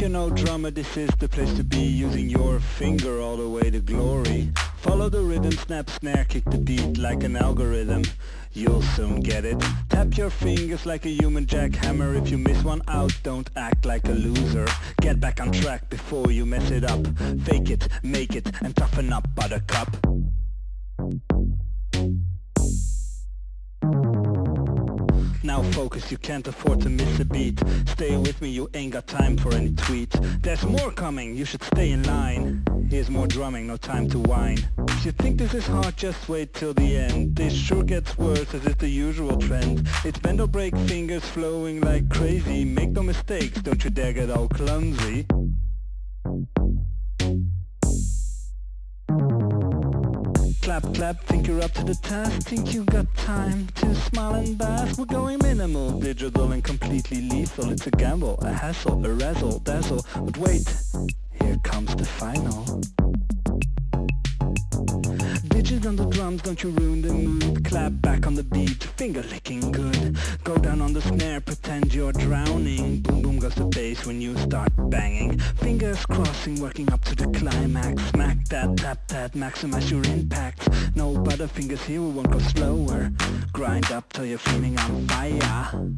If you're no drummer, this is the place to be, using your finger all the way to glory. Follow the rhythm, snap, snare, kick the beat like an algorithm. You'll soon get it. Tap your fingers like a human jackhammer. If you miss one out, don't act like a loser. Get back on track before you mess it up. Fake it, make it, and toughen up, buttercup. Now focus, you can't afford to miss a beat. Stay with me, you ain't got time for any tweet. There's more coming, you should stay in line. Here's more drumming, no time to whine. If you think this is hard, just wait till the end. This sure gets worse, as is the usual trend. It's bend or break, fingers flowing like crazy. Make no mistakes, don't you dare get all clumsy. Clap, clap, think you're up to the task. Think you got time to smile and bask. We're going minimal, digital and completely lethal. It's a gamble, a hassle, a razzle, dazzle. But wait, here comes the final. Digits on the drums, don't you ruin the mood. Clap back on the beat, finger licking good. Go down on the snare, pretend you're drowning. Boom boom goes the bass when you start banging. Fingers crossing, working up to the climax. Smack that, tap that, maximize your impact. No butterfingers here, we won't go slower. Grind up till you're feeling on fire.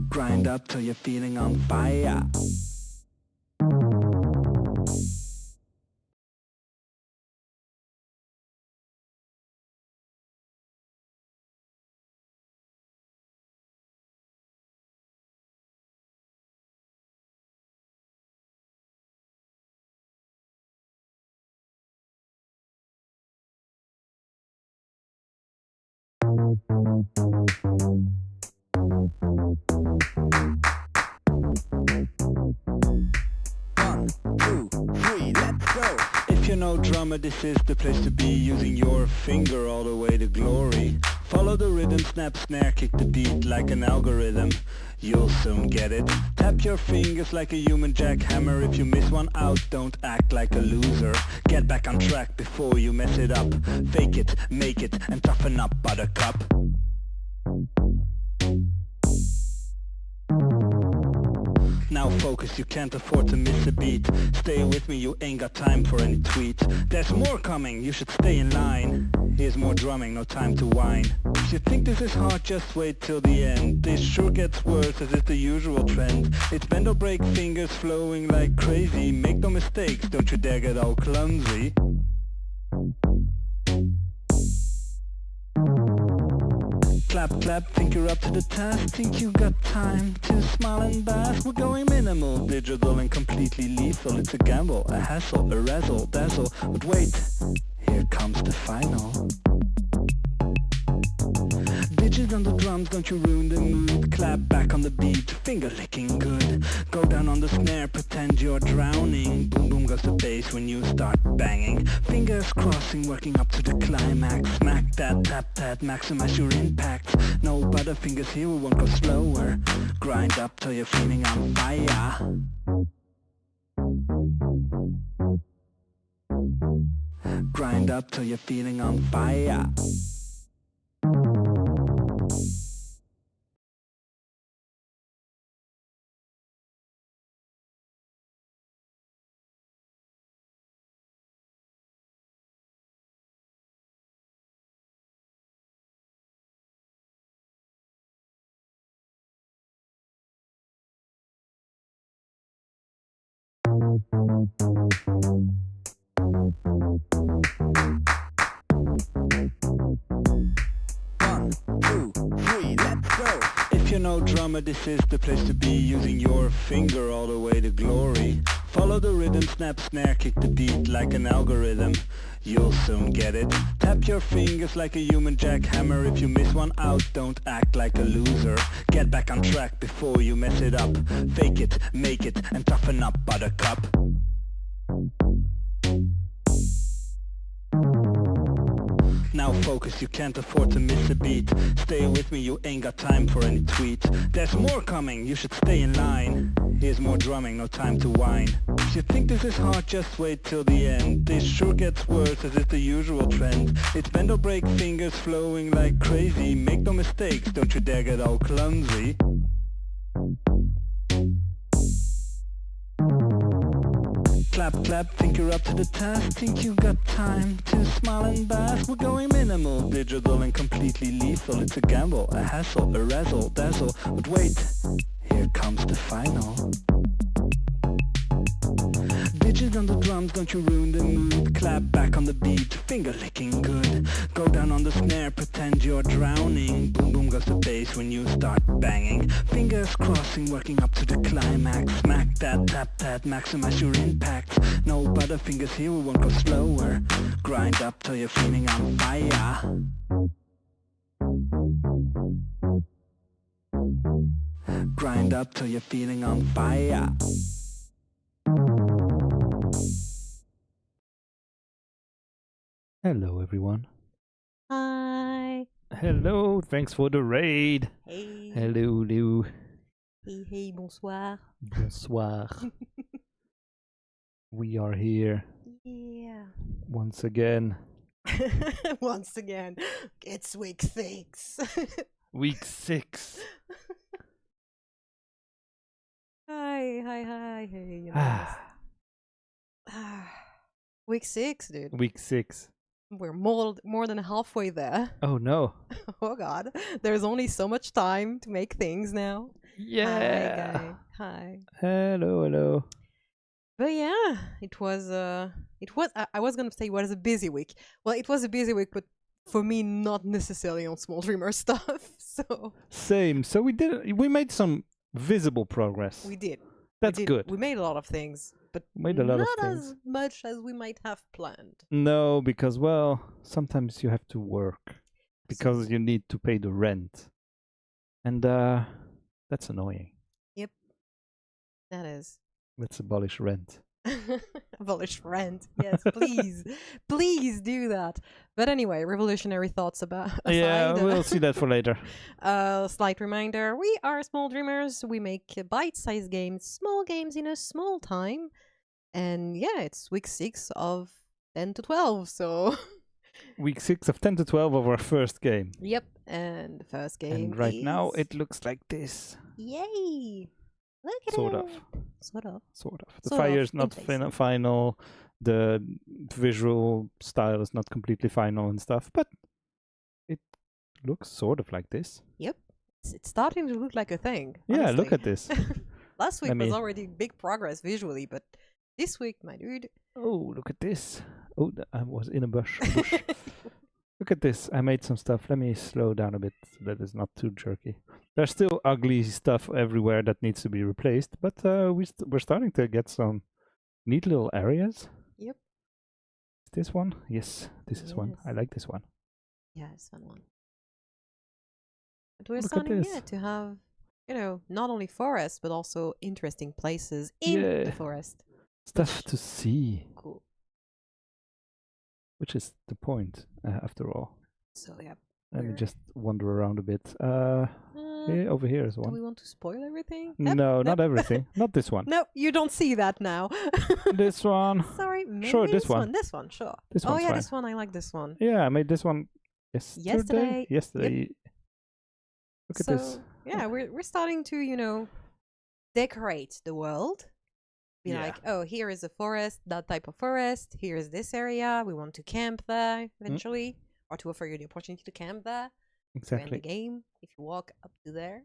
Grind up till you're feeling on fire. If you're no drummer, this is the place to be, using your finger all the way to glory. Follow the rhythm, snap, snare, kick the beat like an algorithm. You'll soon get it. Tap your fingers like a human jackhammer. If you miss one out, don't act like a loser. Get back on track before you mess it up. Fake it, make it, and toughen up, buttercup. Now focus, you can't afford to miss a beat. Stay with me, you ain't got time for any tweet. There's more coming, you should stay in line. Here's more drumming, no time to whine. If you think this is hard, just wait till the end. This sure gets worse, as is the usual trend. It's bend or break, fingers flowing like crazy. Make no mistakes, don't you dare get all clumsy. Clap, clap, think you're up to the task. Think you got time to smile and bask. We're going minimal, digital and completely lethal. It's a gamble, a hassle, a razzle, dazzle. But wait, here comes the final. Digits on the drums, don't you ruin the mood. Clap back on the beat, finger licking good. Go down on the snare, pretend you're drowning. Boom boom goes the bass when you start banging. Fingers crossing, working up to the climax. Smack that, tap that, maximize your impact. No butterfingers here, we won't go slower. Grind up till you're feeling on fire. Grind up till you're feeling on fire. If you're no drummer, this is the place to be, using your finger all the way to glory. Follow the rhythm, snap, snare, kick the beat like an algorithm. You'll soon get it. Tap your fingers like a human jackhammer. If you miss one out, don't act like a loser. Get back on track before you mess it up. Fake it, make it, and toughen up, buttercup. Now focus, you can't afford to miss a beat. Stay with me, you ain't got time for any tweet. There's more coming, you should stay in line. Here's more drumming, no time to whine. If you think this is hard, just wait till the end. This sure gets worse as is the usual trend. It's bend or break, fingers flowing like crazy. Make no mistakes, don't you dare get all clumsy. Clap, clap, think you're up to the task. Think you got time to smile and bask. We're going minimal, digital and completely lethal. It's a gamble, a hassle, a razzle, dazzle. But wait, here comes the final. Digits on the drums, don't you ruin the mood. Clap back on the beat, finger licking good. Go down on the snare, pretend you're drowning. Boom boom goes the bass when you start banging. Fingers crossing, working up to the climax. Smack that, tap that, maximize your impact. No butterfingers here, we won't go slower. Grind up till you're feeling on fire. Grind up till you're feeling on fire. Hello, everyone. Hi. Hello, thanks for the raid. Hey. Hello, hello. Hey, bonsoir. Bonsoir. We are here Yeah. once again. Once again, it's week 6. Week 6. Hi. Hey, you know. Week 6, dude. Week 6. We're more than halfway there. Oh no. Oh God, there's only so much time to make things now. Yeah. Hi, guy. Hi. Hello. But yeah, it was. I was gonna say it was a busy week. Well, it was a busy week, but for me, not necessarily on Small Dreamer stuff. So Same. So we made some visible progress. we did. That's good. We made a lot of things, but Made a lot of not things. as much as we might have planned. No, because well, sometimes you have to work because you need to pay the rent. And that's annoying. That is. Let's abolish rent. Abolish rent. Yes, please. Please do that. But anyway, revolutionary thoughts about aside. Yeah, we'll see that for later. Slight reminder, we are Small Dreamers. We make bite-sized games, small games in a small time. And yeah, it's week 6 of 10 to 12, so... Week 6 of 10 to 12 of our first game. Yep, and the first game And right now is- it looks like this. Yay! Look at Sort it! of. Sort of. Sort of. The Sort of, fire is in not place. final. The visual style is not completely final and stuff, but it looks sort of like this. It's starting to look like a thing. Yeah, look honestly. at this. Last week Let was me- already big progress visually, but this week, my dude. Oh, look at this. Oh, I was in a bush. Look at this. I made some stuff. Let me slow down a bit so that it's not too jerky. There's still ugly stuff everywhere that needs to be replaced, but we're starting to get some neat little areas. Yep. Is this one? Yes, this is one. I Yes. like this one. Yeah, it's a fun one. But we're Look at starting this. to have, not only forests, but also interesting places in Yeah. the forest. Stuff to see, Cool. which is the point, after all. So, yeah. Let me We're- just wander around a bit. Here, over here is Do one. we want to spoil everything? No, Nope. not everything. Not this one. No, you don't see that now. This one. Sorry, maybe Sure, this this one. one. This one, sure. This Oh one's yeah, fine. this one. I like this one. Yeah, I made this one Yesterday. Yesterday. Look at this. Yeah, we're starting to, decorate the world. Be Yeah. like, oh, here is a forest, that type of forest. Here is this area. We want to camp there eventually, or to offer you the opportunity to camp there. To end Exactly. the game if you walk up to there.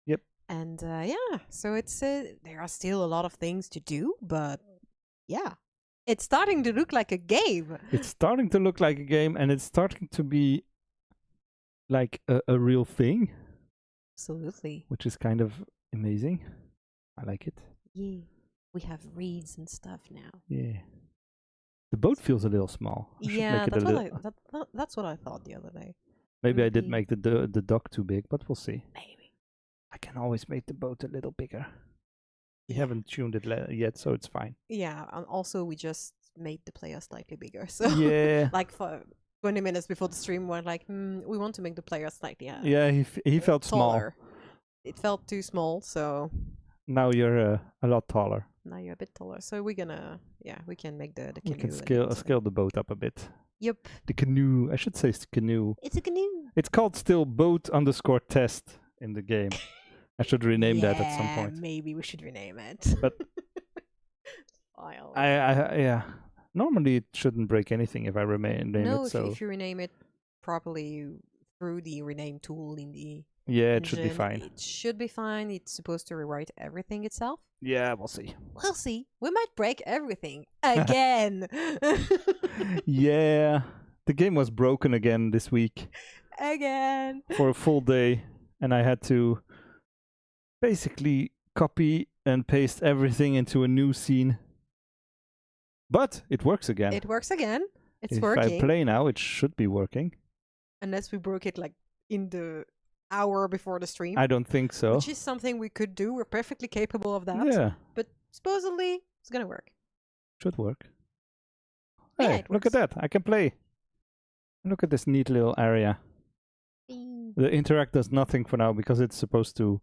Yep. And yeah, so it's there are still a lot of things to do, but yeah, it's starting to look like a game. It's starting to look like a game, and it's starting to be like a real thing, Absolutely. which is kind of amazing. I like it. Yeah. We have reeds and stuff now. Yeah. The boat feels a little small. I should Yeah, make it a that's what little. that's what I thought the other day. Maybe I did maybe- make the dock too big, but we'll see. Maybe. I can always make the boat a little bigger. We haven't tuned it yet, so it's fine. Yeah, and also we just made the player slightly bigger. So Yeah. like for 20 minutes before the stream, we're like, we want to make the player slightly Yeah, he felt small. taller. It felt too small, so Now you're a lot taller. Now you're a bit taller, so we're gonna, we can make the We canoe. can a scale bit, scale the boat up a bit. Yep, The canoe. I should say it's canoe. it's a canoe. It's called still boat_test in the game. I should rename that at some point. Maybe we should rename it. But yeah. Normally it shouldn't break anything if I name no, it. So if you rename it properly through the rename tool in the yeah, it should be engine, fine. It should be fine. It's supposed to rewrite everything itself. Yeah, we'll see. We'll see. We might break everything again. Yeah, the game was broken again this week Again. for a full day, and I had to basically copy and paste everything into a new scene. But it works again. It works again. It's if working. I play now, it should be working. Unless we broke it like in the hour before the stream. I don't think so. Which is something we could do. We're perfectly capable of that. Yeah, But supposedly it's gonna work. should work. Yeah, Hey, it look at works. that. I can play. Look at this neat little area. The interact does nothing for now because it's supposed to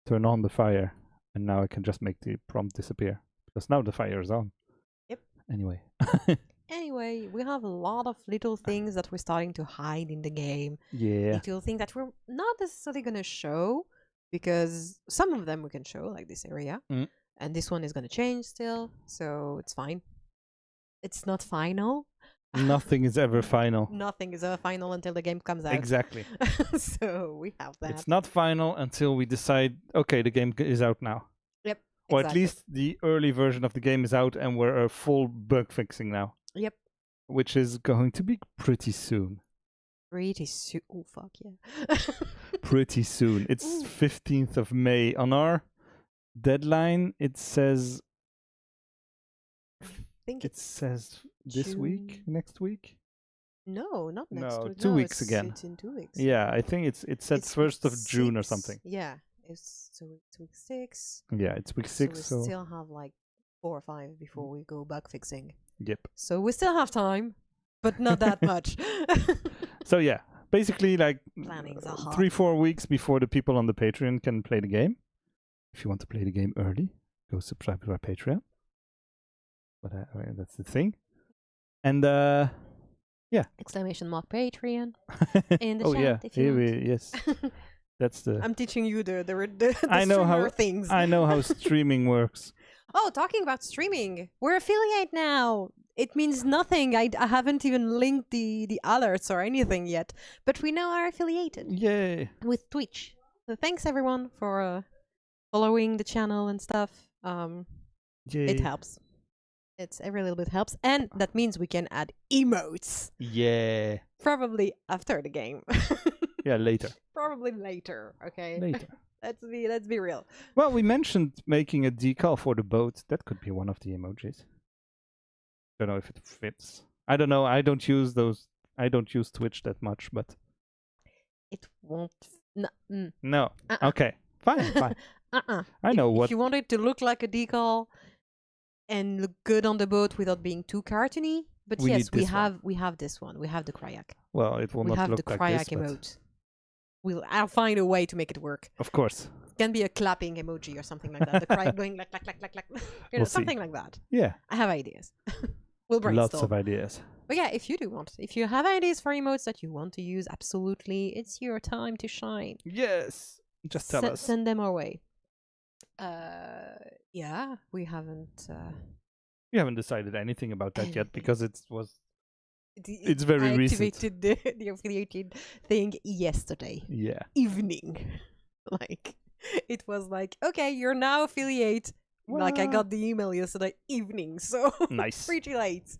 turn on the fire. And now I can just make the prompt disappear. Because now the fire is on. Yep. Anyway. Anyway, we have a lot of little things that we're starting to hide in the game. Yeah. Little things that we're not necessarily going to show, because some of them we can show, like this area. Mm. And this one is going to change still, so it's fine. It's not final. Nothing is ever final. Nothing is ever final until the game comes out. Exactly. So we have that. It's not final until we decide, okay, the game is out now. Yep. Or at exactly. least the early version of the game is out and we're full bug fixing now. Yep. Which is going to be pretty soon. Pretty soon. Oh, fuck yeah. Pretty soon. It's Ooh. 15th of May. On our deadline, it says I think it says this week, June. next week. No, not next No, week. 2 No, weeks it's- again. It's in 2 weeks. Yeah, I think it said It's 1st of week June or 6. something. Yeah, it's week 6. Yeah, it's week So 6. we So still have like 4 or 5 before we go bug fixing. yep. So we still have time, but not that much. So yeah, basically like Planning's a hard 3-4 weeks before the people on the Patreon can play the game. If you want to play the game early, go subscribe to our Patreon. But that's the thing. And Exclamation mark Patreon in the oh chat yeah, if you here want. we yes. That's the I'm teaching you the I know how- streamer things. I know how streaming works. Oh, talking about streaming, we're affiliate now. It means nothing. I haven't even linked the alerts or anything yet, but we now are affiliated Yay. with Twitch. So thanks everyone for following the channel and stuff. Yay. It helps. It's every little bit helps, and that means we can add emotes Yeah. probably after the game. Yeah, later. Probably later. Okay. Later. Let's be real. Well, we mentioned making a decal for the boat. That could be one of the emojis. Don't know if it fits. I don't know. I don't use those. I don't use Twitch that much, but It won't. No. no. Uh-uh. Okay. Fine. Fine. I know if what. you want it to look like a decal and look good on the boat without being too cartoony. But We yes, need this one. we have this one. We have the Kryak. Well, it will We not have the look like Kryak this, but emote. I'll find a way to make it work. of course. It can be a clapping emoji or something like that. The Kryak going like. You know, We'll see. something like that. Yeah. I have ideas. We'll brainstorm. Lots of ideas. But yeah, if you do want, if you have ideas for emotes that you want to use, absolutely, it's your time to shine. Yes. Just tell us. Send them our way. Yeah, we haven't. We haven't decided anything about that yet Anything. because it's very I recent. activated the affiliated thing yesterday Yeah. evening. Like, it was like, okay, you're now affiliate. Like, I Well, got the email yesterday evening, so Nice. pretty late.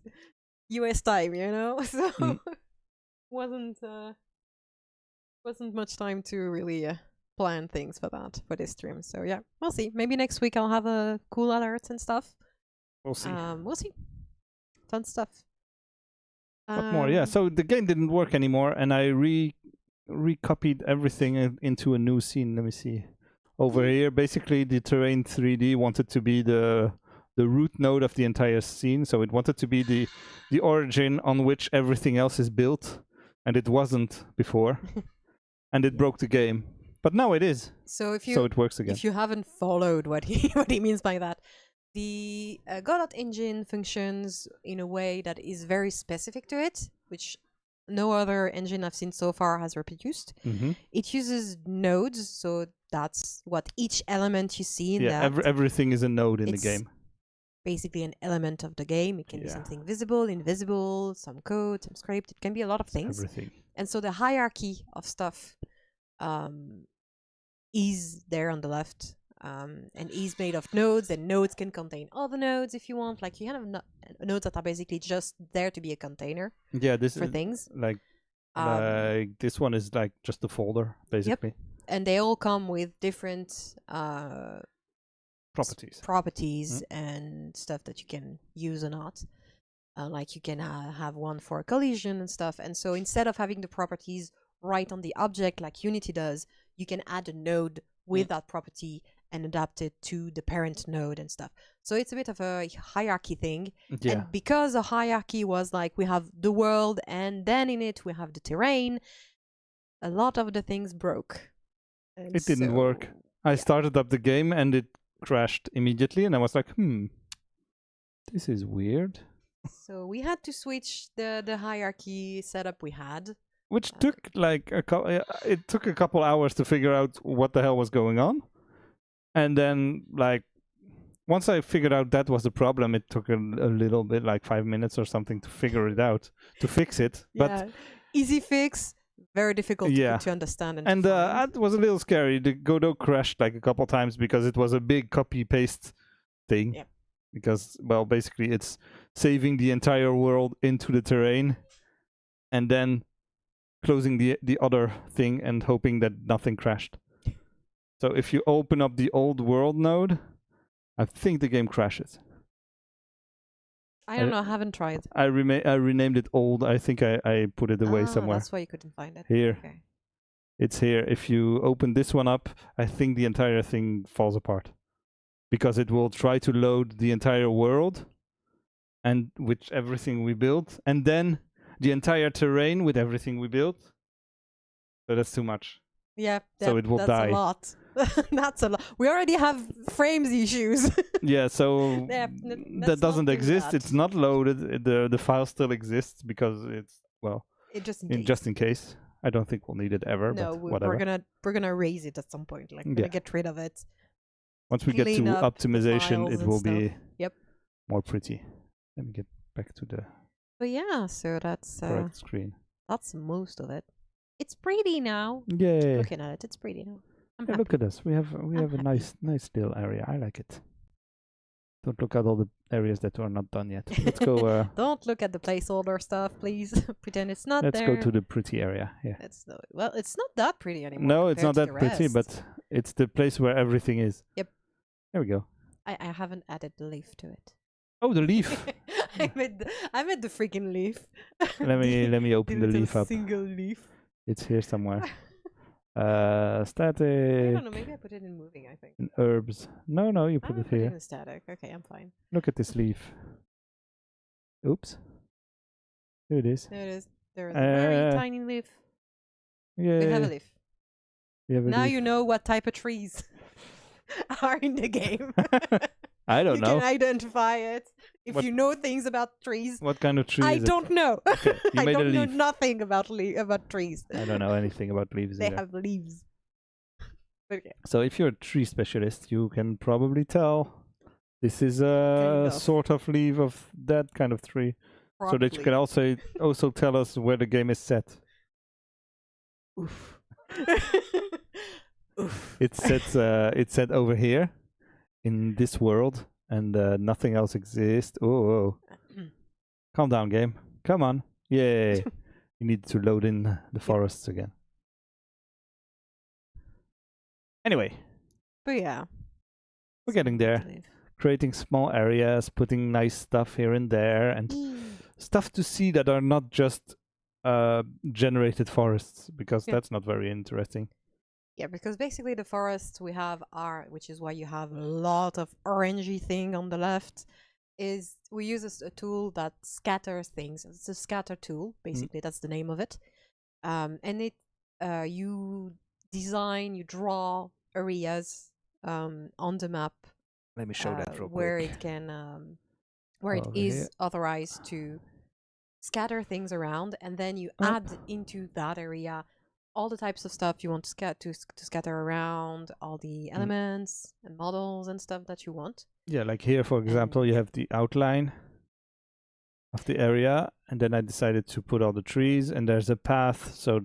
US time, you know? So Mm. wasn't much time to really plan things for that, for this stream. So yeah, we'll see. Maybe next week I'll have cool alerts and stuff. We'll see. We'll see. Fun stuff. What more? Yeah. So the game didn't work anymore, and I recopied everything into a new scene. Let me see. Over here, basically, the Terrain 3D wanted to be the root node of the entire scene. So it wanted to be the origin on which everything else is built, and it wasn't before, and it broke the game. But now it is, So if you so it works again. if you haven't followed what he what he means by that, the Godot engine functions in a way that is very specific to it, which no other engine I've seen so far has reproduced. Mm-hmm. It uses nodes, so that's what each element you see in Yeah, that. everything is a node in the It's game. basically an element of the game. It can be Yeah. something visible, invisible, some code, some script. It can be a lot of things. Everything. And so the hierarchy of stuff is there on the left, and is made of nodes, and nodes can contain other nodes if you want. Like you have nodes that are basically just there to be a container Yeah, this for is things. like this one is like just a folder basically. And they all come with different Properties. properties and stuff that you can use or not. Like you can have one for a collision and stuff. And so instead of having the properties right on the object like Unity does, you can add a node with that property and adapt it to the parent node and stuff. So it's a bit of a hierarchy thing. Yeah. And because a hierarchy was like we have the world and then in it we have the terrain, a lot of the things broke. And It didn't work. I started up the game and it crashed immediately, and I was like, this is weird. So we had to switch the hierarchy setup we had. Which took like it took a couple hours to figure out what the hell was going on. And then like once I figured out that was the problem, it took a little bit, like 5 minutes or something, to figure it out, to fix it. Yeah, easy fix, very difficult to understand. And that was a little scary. The Godot crashed like a couple times because it was a big copy paste thing. Yeah. Because, well, basically it's saving the entire world into the terrain and then closing the other thing and hoping that nothing crashed. So if you open up the old world node, I think the game crashes. I don't know, I haven't tried. I renamed it old. I think I put it away somewhere. That's why you couldn't find it. Here. Okay. It's here. If you open this one up, I think the entire thing falls apart. Because it will try to load the entire world and with everything we built, and then the entire terrain with everything we built. So that's too much. Yeah, so it will that's die. a lot. That's a lot. We already have frames issues. Yeah, so that doesn't exist. That. It's not loaded. The file still exists because it's, well, just in case. I don't think we'll need it ever. No, but whatever. we're gonna raise it at some point. Like we're gonna get rid of it. Once we get to optimization, it will be more pretty. Let me get back to the But yeah, so that's correct screen. That's most of it. It's pretty now. Yeah. Looking at it, it's pretty now. Yeah, look at us. We have a nice little area. I like it. Don't look at all the areas that are not done yet. Let's go. Don't look at the placeholder stuff, please. Pretend it's not let's there. go to the pretty area. Yeah. It's not that pretty anymore. No, it's not to that pretty, but it's the place where everything is. Yep. There we go. I haven't added the leaf to it. Oh, the leaf. I made the freaking leaf. let me open the leaf up. Single leaf. It's here somewhere. Static. I don't know. Maybe I put it in moving. I think. In herbs. No, you put it here. In static. Okay, I'm fine. Look at this leaf. Oops. Here it is. There it is. There is a very tiny leaf. Yeah. We have a leaf. Now leaf. you know what type of trees are in the game. I don't know. You can identify it if you know things about trees. What kind of tree I is it? don't know. Okay. I don't know nothing about trees. I don't know anything about leaves They either. have leaves. Okay. So if you're a tree specialist, you can probably tell this is a sort of leaf of that kind of tree. Probably. So that you can also tell us where the game is set. Oof. Oof. It's set over here in this world, and nothing else exists. Oh. Calm down, game. Come on. Yay. You need to load in the forests again. Anyway. But yeah. We're getting there. Creating small areas, putting nice stuff here and there, and stuff to see that are not just generated forests, because that's not very interesting. Yeah, because basically the forests we have which is why you have a lot of orangey thing on the left, is we use a tool that scatters things. It's a scatter tool, basically. That's the name of it. And it you design, you draw areas on the map Let me show that real where quick. it can where it Over is here. authorized to scatter things around, and then you Oh. add into that area all the types of stuff you want to scatter around, all the elements and models and stuff that you want. Yeah, like here, for example, you have the outline of the area, and then I decided to put all the trees, and there's a path, so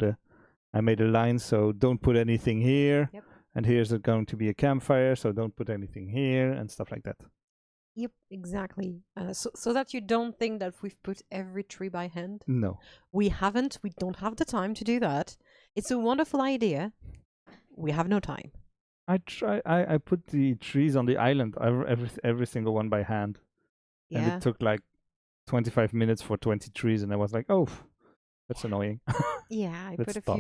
I made a line, so don't put anything here. Yep. And here's going to be a campfire, so don't put anything here, and stuff like that. Yep, exactly. So that you don't think that we've put every tree by hand. No. We haven't. We don't have the time to do that. It's a wonderful idea. We have no time. I put the trees on the island, every single one by hand, and Yeah. it took like 25 minutes for 20 trees, and I was like, oh, that's annoying. Yeah, I Let's put stop.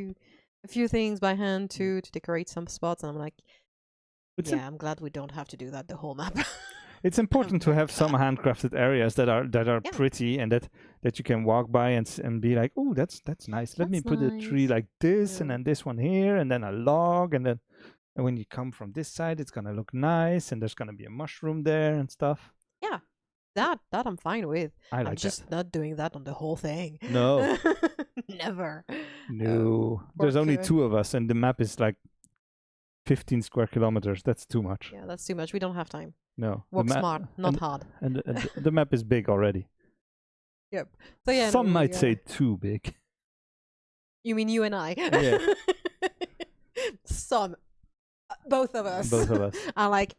a few things by hand too to decorate some spots, and I'm like, It's yeah, I'm glad we don't have to do that the whole map. It's important to have some handcrafted areas that are Yeah. pretty and that you can walk by and be like, oh, that's nice. Let me That's put a tree nice. like this, and Yeah. then this one here, and then a log, and when you come from this side, it's gonna look nice, and there's gonna be a mushroom there and stuff. That I'm fine with. I I'm like just not doing that on the whole thing. No. Never. that. No, there's only work, 2 of us, and the map is like 15 square kilometers. That's too much. Yeah, that's too much. We don't have time. No, the Work map- smart, not and, hard. And the map is big already. So yeah, Some no, might we, say too big. You mean you and I? Yeah. Some, both of us. Both of us. are like,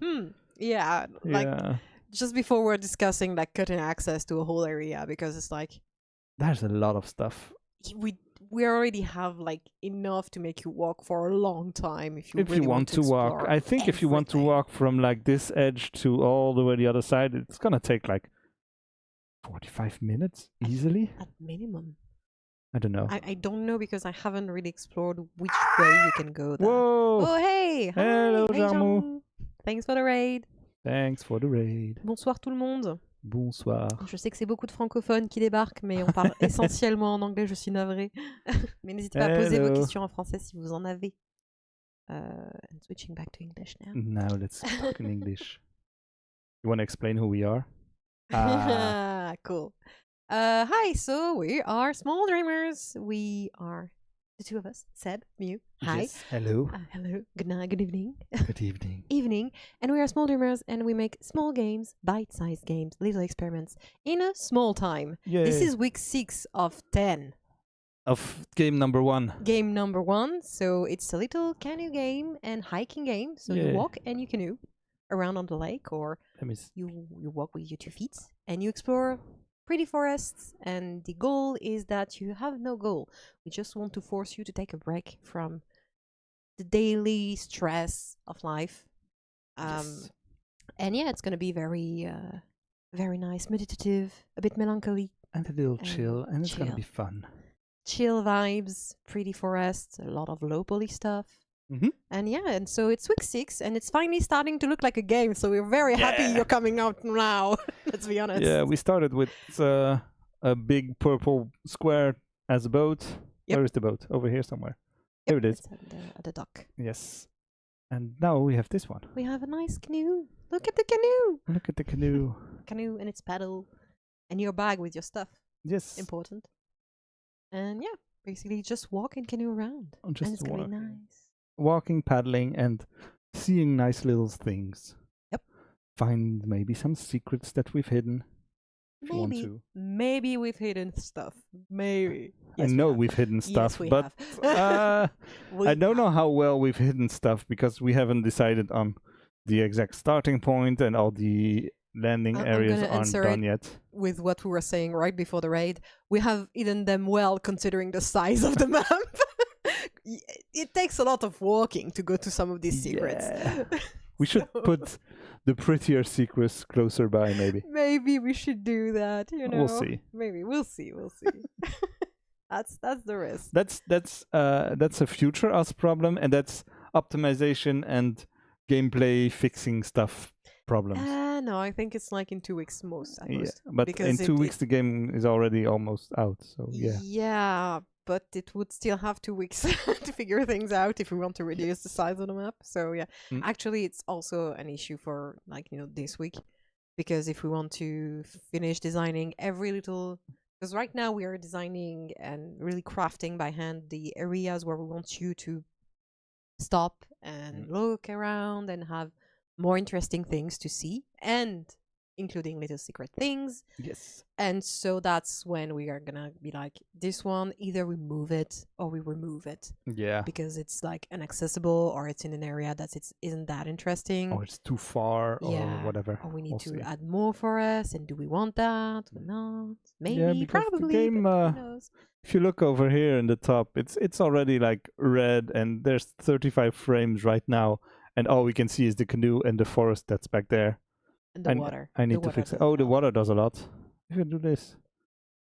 yeah, like Yeah. just before we're discussing like cutting access to a whole area because it's like There's a lot of stuff. we already have like enough to make you walk for a long time if you If really you want to walk, explore I think if you want to everything. walk from like this edge to all the way the other side, it's gonna take like 45 minutes easily. At minimum. I don't know. I don't know because I haven't really explored which way you can go there. Whoa! Oh hey! Hi! Hello, Hey, Jarmo. Jarmo. Thanks for the raid. Thanks for the raid. Bonsoir tout le monde. Bonsoir. Je sais que c'est beaucoup de francophones qui débarquent, mais on parle essentiellement en anglais, je suis navrée. Mais n'hésitez pas à poser vos Hello. questions en français si vous en avez. And switching back to English now. Now let's talk in English. You want to explain who we are? Ah, Cool. Hi, so we are Small Dreamers. We are the two of us, Seb, Mew. Hi. yes. Hello. Hello. Good night, good evening. Good evening. Evening. And we are Small Dreamers and we make small games, bite-sized games, little experiments in a small time. Yay. This is week 6 of 10. of game number 1. Game number 1. So it's a little canoe game and hiking game. So Yeah. you walk and you canoe around on the lake, or Let me s- you walk with your 2 feet and you explore pretty forests. And the goal is that you have no goal. We just want to force you to take a break from the daily stress of life. Yes. And yeah, it's gonna be very very nice, meditative, a bit melancholy, And a little and chill, and it's gonna chill. be fun. chill vibes, pretty forests, a lot of low poly stuff. Mhm. And yeah, and so it's week 6 and it's finally starting to look like a game, so we're very happy Yeah. you're coming out now. Let's be honest. Yeah, we started with a big purple square as a boat. Yep. Where is the boat? Over here somewhere. Yep, There it is. it's at the dock. Yes. And now we have this one. We have a nice canoe. Look at the canoe. Look at the canoe. Canoe and its paddle and your bag with your stuff. Yes. Important. And yeah, basically just walk and canoe around. I'm just and it's gonna be walking. nice. Walking, paddling, and seeing nice little things. Yep. Find maybe some secrets that we've hidden. If you want Maybe, to. maybe we've hidden stuff. Maybe. I Yes, we know have. we've hidden stuff, Yes, we but have. We I don't know have. how well we've hidden stuff because we haven't decided on the exact starting point, and all the landing I'm areas gonna aren't answer done it. yet. With what we were saying right before the raid, we have hidden them well considering the size of the map. It takes a lot of walking to go to some of these secrets. Yeah. We should So, put the prettier secrets closer by, maybe. maybe we should do that, you know. We'll see. Maybe we'll see. That's the risk. That's a future us problem, and that's optimization and gameplay fixing stuff. problems. No, I think it's like in 2 weeks most at Yeah, most. but because in 2 weeks the game is already almost out. So yeah. Yeah, but it would still have 2 weeks to figure things out if we want to reduce the size of the map. So yeah, Mm. actually, it's also an issue for like this week, because if we want to finish designing every little, because right now we are designing and really crafting by hand the areas where we want you to stop and look around and have more interesting things to see, and including little secret things. Yes. And so that's when we are gonna be like, this one, either we move it or we remove it Yeah. because it's like inaccessible, or it's in an area that isn't that interesting, Or it's too far yeah, or whatever. or we need We'll to see. add more for us. And do we want that or not? Maybe, Yeah, because the probably, game, but who knows? If you look over here in the top, it's already like red, and there's 35 frames right now, and all we can see is the canoe and the forest that's back there. And the water. I The need to water fix it. does Oh, the help. water does a lot. If I do this,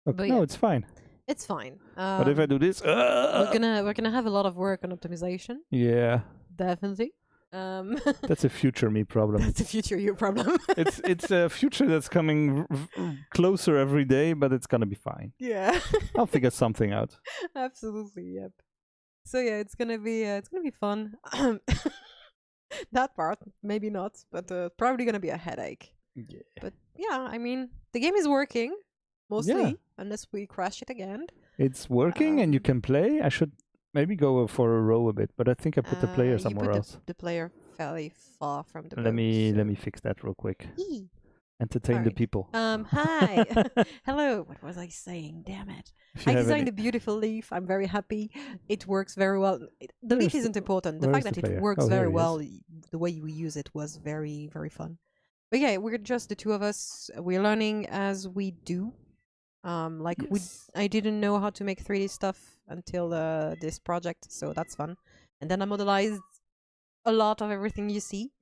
look, But no, yeah. it's fine. It's fine. But if I do this, we're gonna have a lot of work on optimization, yeah, definitely. that's a future me problem. That's a future you problem. It's a future that's coming closer every day, but it's gonna be fine. Yeah. I'll figure something out. Absolutely, yep. So yeah, it's gonna be fun. That part, maybe not, but probably gonna be a headache. Yeah. But yeah, I mean, the game is working mostly, Yeah. unless we crash it again. It's working, and you can play. I should maybe go for a row a bit, but I think I put the player somewhere you put else. the player fairly far from the Let boat, me so- fix that real quick. Eee. Entertain the Alright. people. Hi. Hello. What was I saying? Damn it. If you I have designed any- a beautiful leaf. I'm very happy. It works very well. The Where's leaf the- isn't important. The where's fact the that it player? works Oh, here very he is. well, the way we use it was very, very fun. But yeah, we're just the two of us. We're learning as we do. Yes. I didn't know how to make 3D stuff until this project, so that's fun. And then I modelized a lot of everything you see.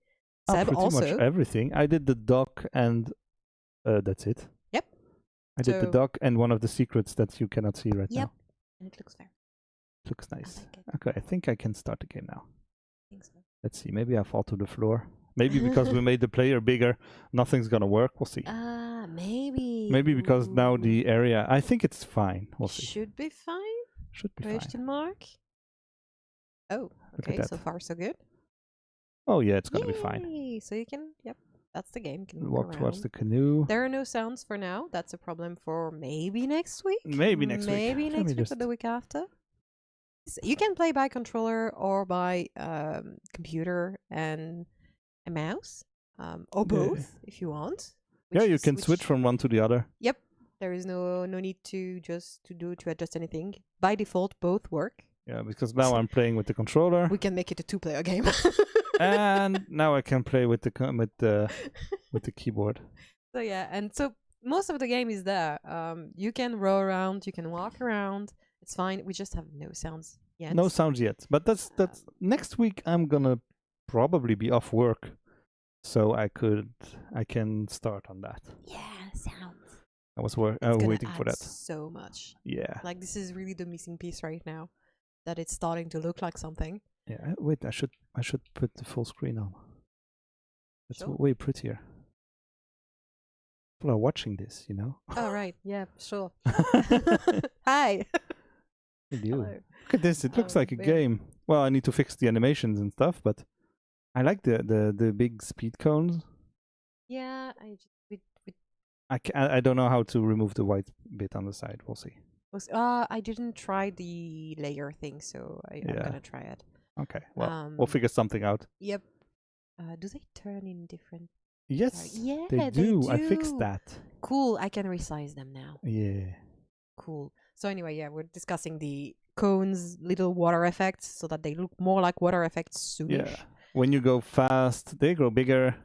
Seb pretty also. much everything. I did the dock, and that's it. Yep. I did the So- dock and one of the secrets that you cannot see right Yep. now. And it looks very Looks I nice. like it. Okay, I think I can start the game now. I think so. Let's see. Maybe I fall to the floor. Maybe because we made the player bigger, nothing's gonna work. We'll see. Maybe. Maybe because now Ooh. the area. I think it's fine. We'll see. Should be fine? Should be fine. Question mark? Oh, Look at okay, so that. far so good. Oh yeah, it's gonna be fine. Yay! So you can, yep, that's the game. You can We'll move walk towards around. the canoe. There are no sounds for now. That's a problem for maybe next week. Maybe next week. Maybe Let next me week or just- the week after. You can play by controller or by computer and a mouse, or both if you want. Yeah, which you is- can which- switch from one to the other. Yep, there is no need to adjust anything. By default, both work. Yeah, because now I'm playing with the controller, We can make it a 2-player game. and now I can play with with the keyboard. So yeah, and so most of the game is there. You can row around, you can walk around. It's fine. We just have no sounds yet. No sounds yet, but that's next week. I'm gonna probably be off work, so I can start on that. Yeah, sounds. I was It's gonna waiting for add that. so much. Yeah, Like this is really the missing piece right now, that it's starting to look like something. yeah. Wait, I should put the full screen on. It's Sure. way prettier. People are watching this, you know. Oh right, yeah, sure. Hi. They do. Hello. Look at this. It looks Oh, like a man. game. Well, I need to fix the animations and stuff, but I like the big speed cones. Yeah, I just I don't know how to remove the white bit on the side. We'll see. I didn't try the layer thing, so I'm Yeah. gonna try it. Okay. Well, Um, we'll figure something out. Yep. Do they turn in different? Yes, Yeah, they do. I fixed do. that. Cool. I can resize them now. Yeah. Cool. So anyway, yeah, we're discussing the cones, little water effects, so that they look more like water effects soonish. Yeah. When you go fast, they grow bigger,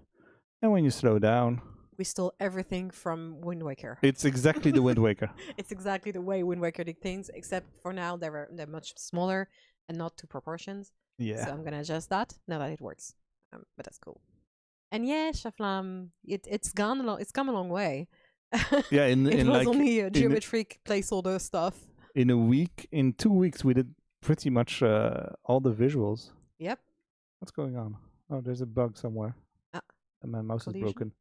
and when you slow down, We stole everything from Wind Waker. it's exactly the Wind Waker. It's exactly the way Wind Waker did things, except for now they're much smaller and not to proportions. Yeah. So I'm gonna adjust that now that it works. But that's cool. And yeah, Shaflam, it's come a long way. Yeah. It In was like only a geometric placeholder stuff. in a week, in 2 weeks, we did pretty much all the visuals. Yep. What's going on? Oh, there's a bug somewhere. My mouse Collision? is broken.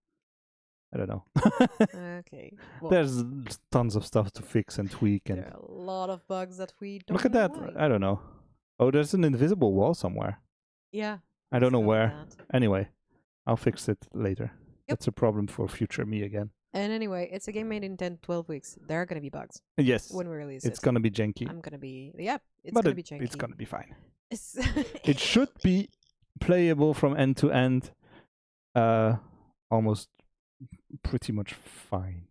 I don't know. Okay. Well, There's tons of stuff to fix and tweak, and there are a lot of bugs that we don't look at know that. why. I don't know. Oh, there's an invisible wall somewhere. Yeah. I don't know discovered where. that. Anyway, I'll fix it later. That's a problem for future me again. And anyway, it's a game made in 10, 12 weeks. There are gonna be bugs Yes, when we release it's it. gonna be janky, I'm gonna be it's but gonna be janky. it's gonna be fine. It's It should be playable from end to end, almost pretty much fine.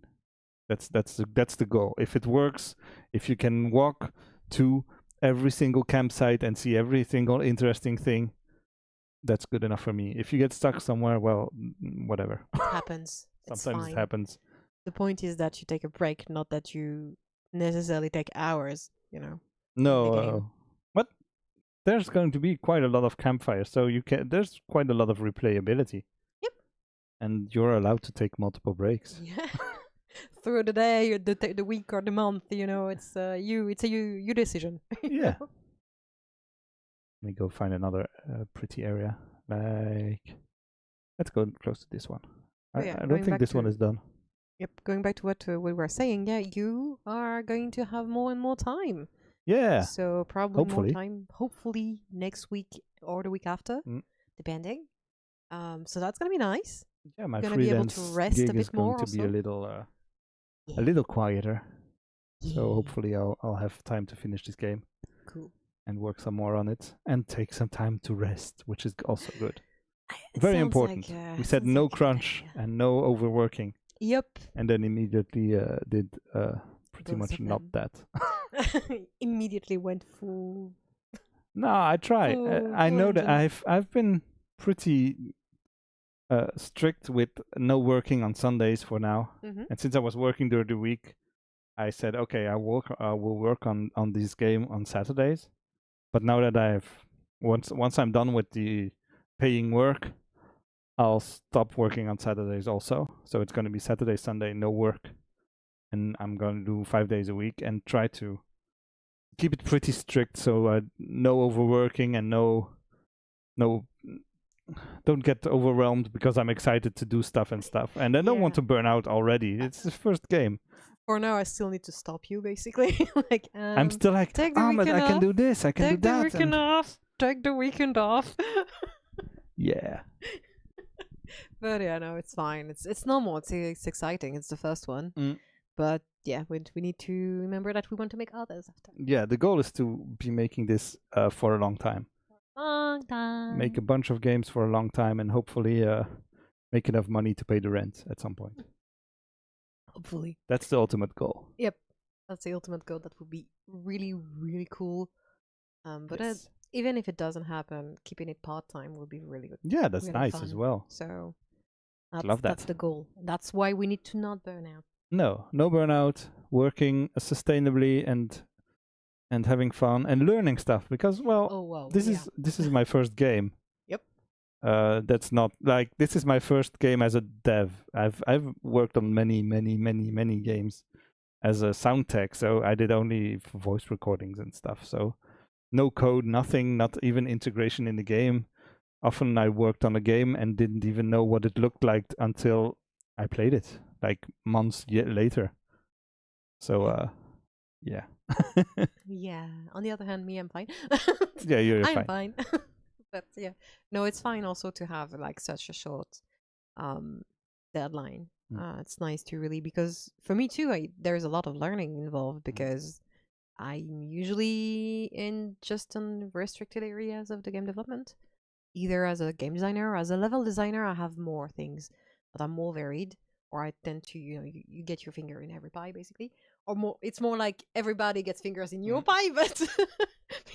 That's the goal. If it works, if you can walk to every single campsite and see every single interesting thing, that's good enough for me. If you get stuck somewhere, well, whatever. happens. It's Sometimes fine. it happens. The point is that you take a break, not that you necessarily take hours. You know. No, game. but there's going to be quite a lot of campfires, so there's quite a lot of replayability. Yep. And you're allowed to take multiple breaks. Yeah. Through the day, or the week, or the month, you know, it's it's a you decision. you Yeah. know? Let me go find another pretty area. Like, let's go close to this one. Oh, yeah, I going don't think back this one to- is done. Yep. Going back to what we were saying, yeah, you are going to have more and more time. Yeah. So probably Hopefully. more time. Hopefully next week or the week after, Mm. depending. So that's gonna be nice. Yeah, my Gonna be able to freelance rest a gig bit is going more to be a also. little quieter. Yeah. So hopefully I'll have time to finish this game Cool. and work some more on it and take some time to rest, which is also good. It Very sounds important. like, We said sounds no like a good crunch idea. and no overworking, Yep. and then immediately did pretty Both much of not them. that. Immediately went full. No, I try. I Full know that engine. I've been pretty strict with no working on Sundays for now, Mm-hmm. and since I was working during the week, I said, okay, I will work on this game on Saturdays. But now that once I'm done with the paying work, I'll stop working on Saturdays also. So it's going to be Saturday, Sunday, no work, and I'm going to do 5 days a week and try to keep it pretty strict. So no overworking and no. Don't get overwhelmed because I'm excited to do stuff, and I don't want Yeah. to burn out already. It's the first game. For now, I still need to stop you, basically. like, I'm still like, take the but I weekend can off. do this, I can take do the that. weekend and- off. Take the weekend off. Yeah. But yeah, no, it's fine. It's normal. It's exciting. It's the first one. Mm. But yeah, we need to remember that we want to make others after. Yeah, the goal is to be making this for a long time. Long time. Make a bunch of games for a long time and hopefully make enough money to pay the rent at some point. Hopefully. That's the ultimate goal. That's the ultimate goal. That would be really, really cool. But Yes. even if it doesn't happen, keeping it part time will be really good. Yeah, that's really nice as fun. well. So Love that's that. the goal. That's why we need to not burn out. No burnout, working sustainably and having fun and learning stuff because Oh wow. this is my first game. Yep. That's not like this is my first game as a dev. I've worked on many games as a sound tech, so I did only voice recordings and stuff. So no code, nothing, not even integration in the game. Often I worked on a game and didn't even know what it looked like until I played it, like months later. So yeah. Yeah. On the other hand, me, I'm fine. Yeah, you're I'm fine. fine. But yeah, no, it's fine also to have like such a short deadline. It's nice to really, because for me too, there's a lot of learning involved because I'm usually in just on restricted areas of the game development. Either as a game designer or as a level designer, I have more things that are more varied, or I tend to, you get your finger in every pie basically, or more. It's more like everybody gets fingers in your pie, but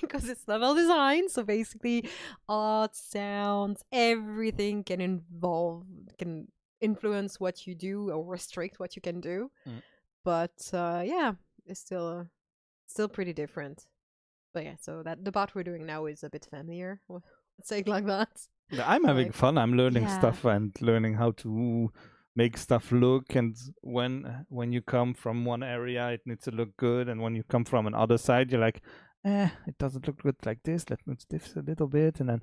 because it's level design, so basically, art, sounds, everything can influence what you do or restrict what you can do. But yeah, it's still pretty different. But yeah, so that the part we're doing now is a bit familiar. Let's say it like that. I'm having Like, fun. I'm learning yeah. stuff and learning how to make stuff look. And when you come from one area, it needs to look good. And when you come from another side, you're like, it doesn't look good like this. Let's move this a little bit. And then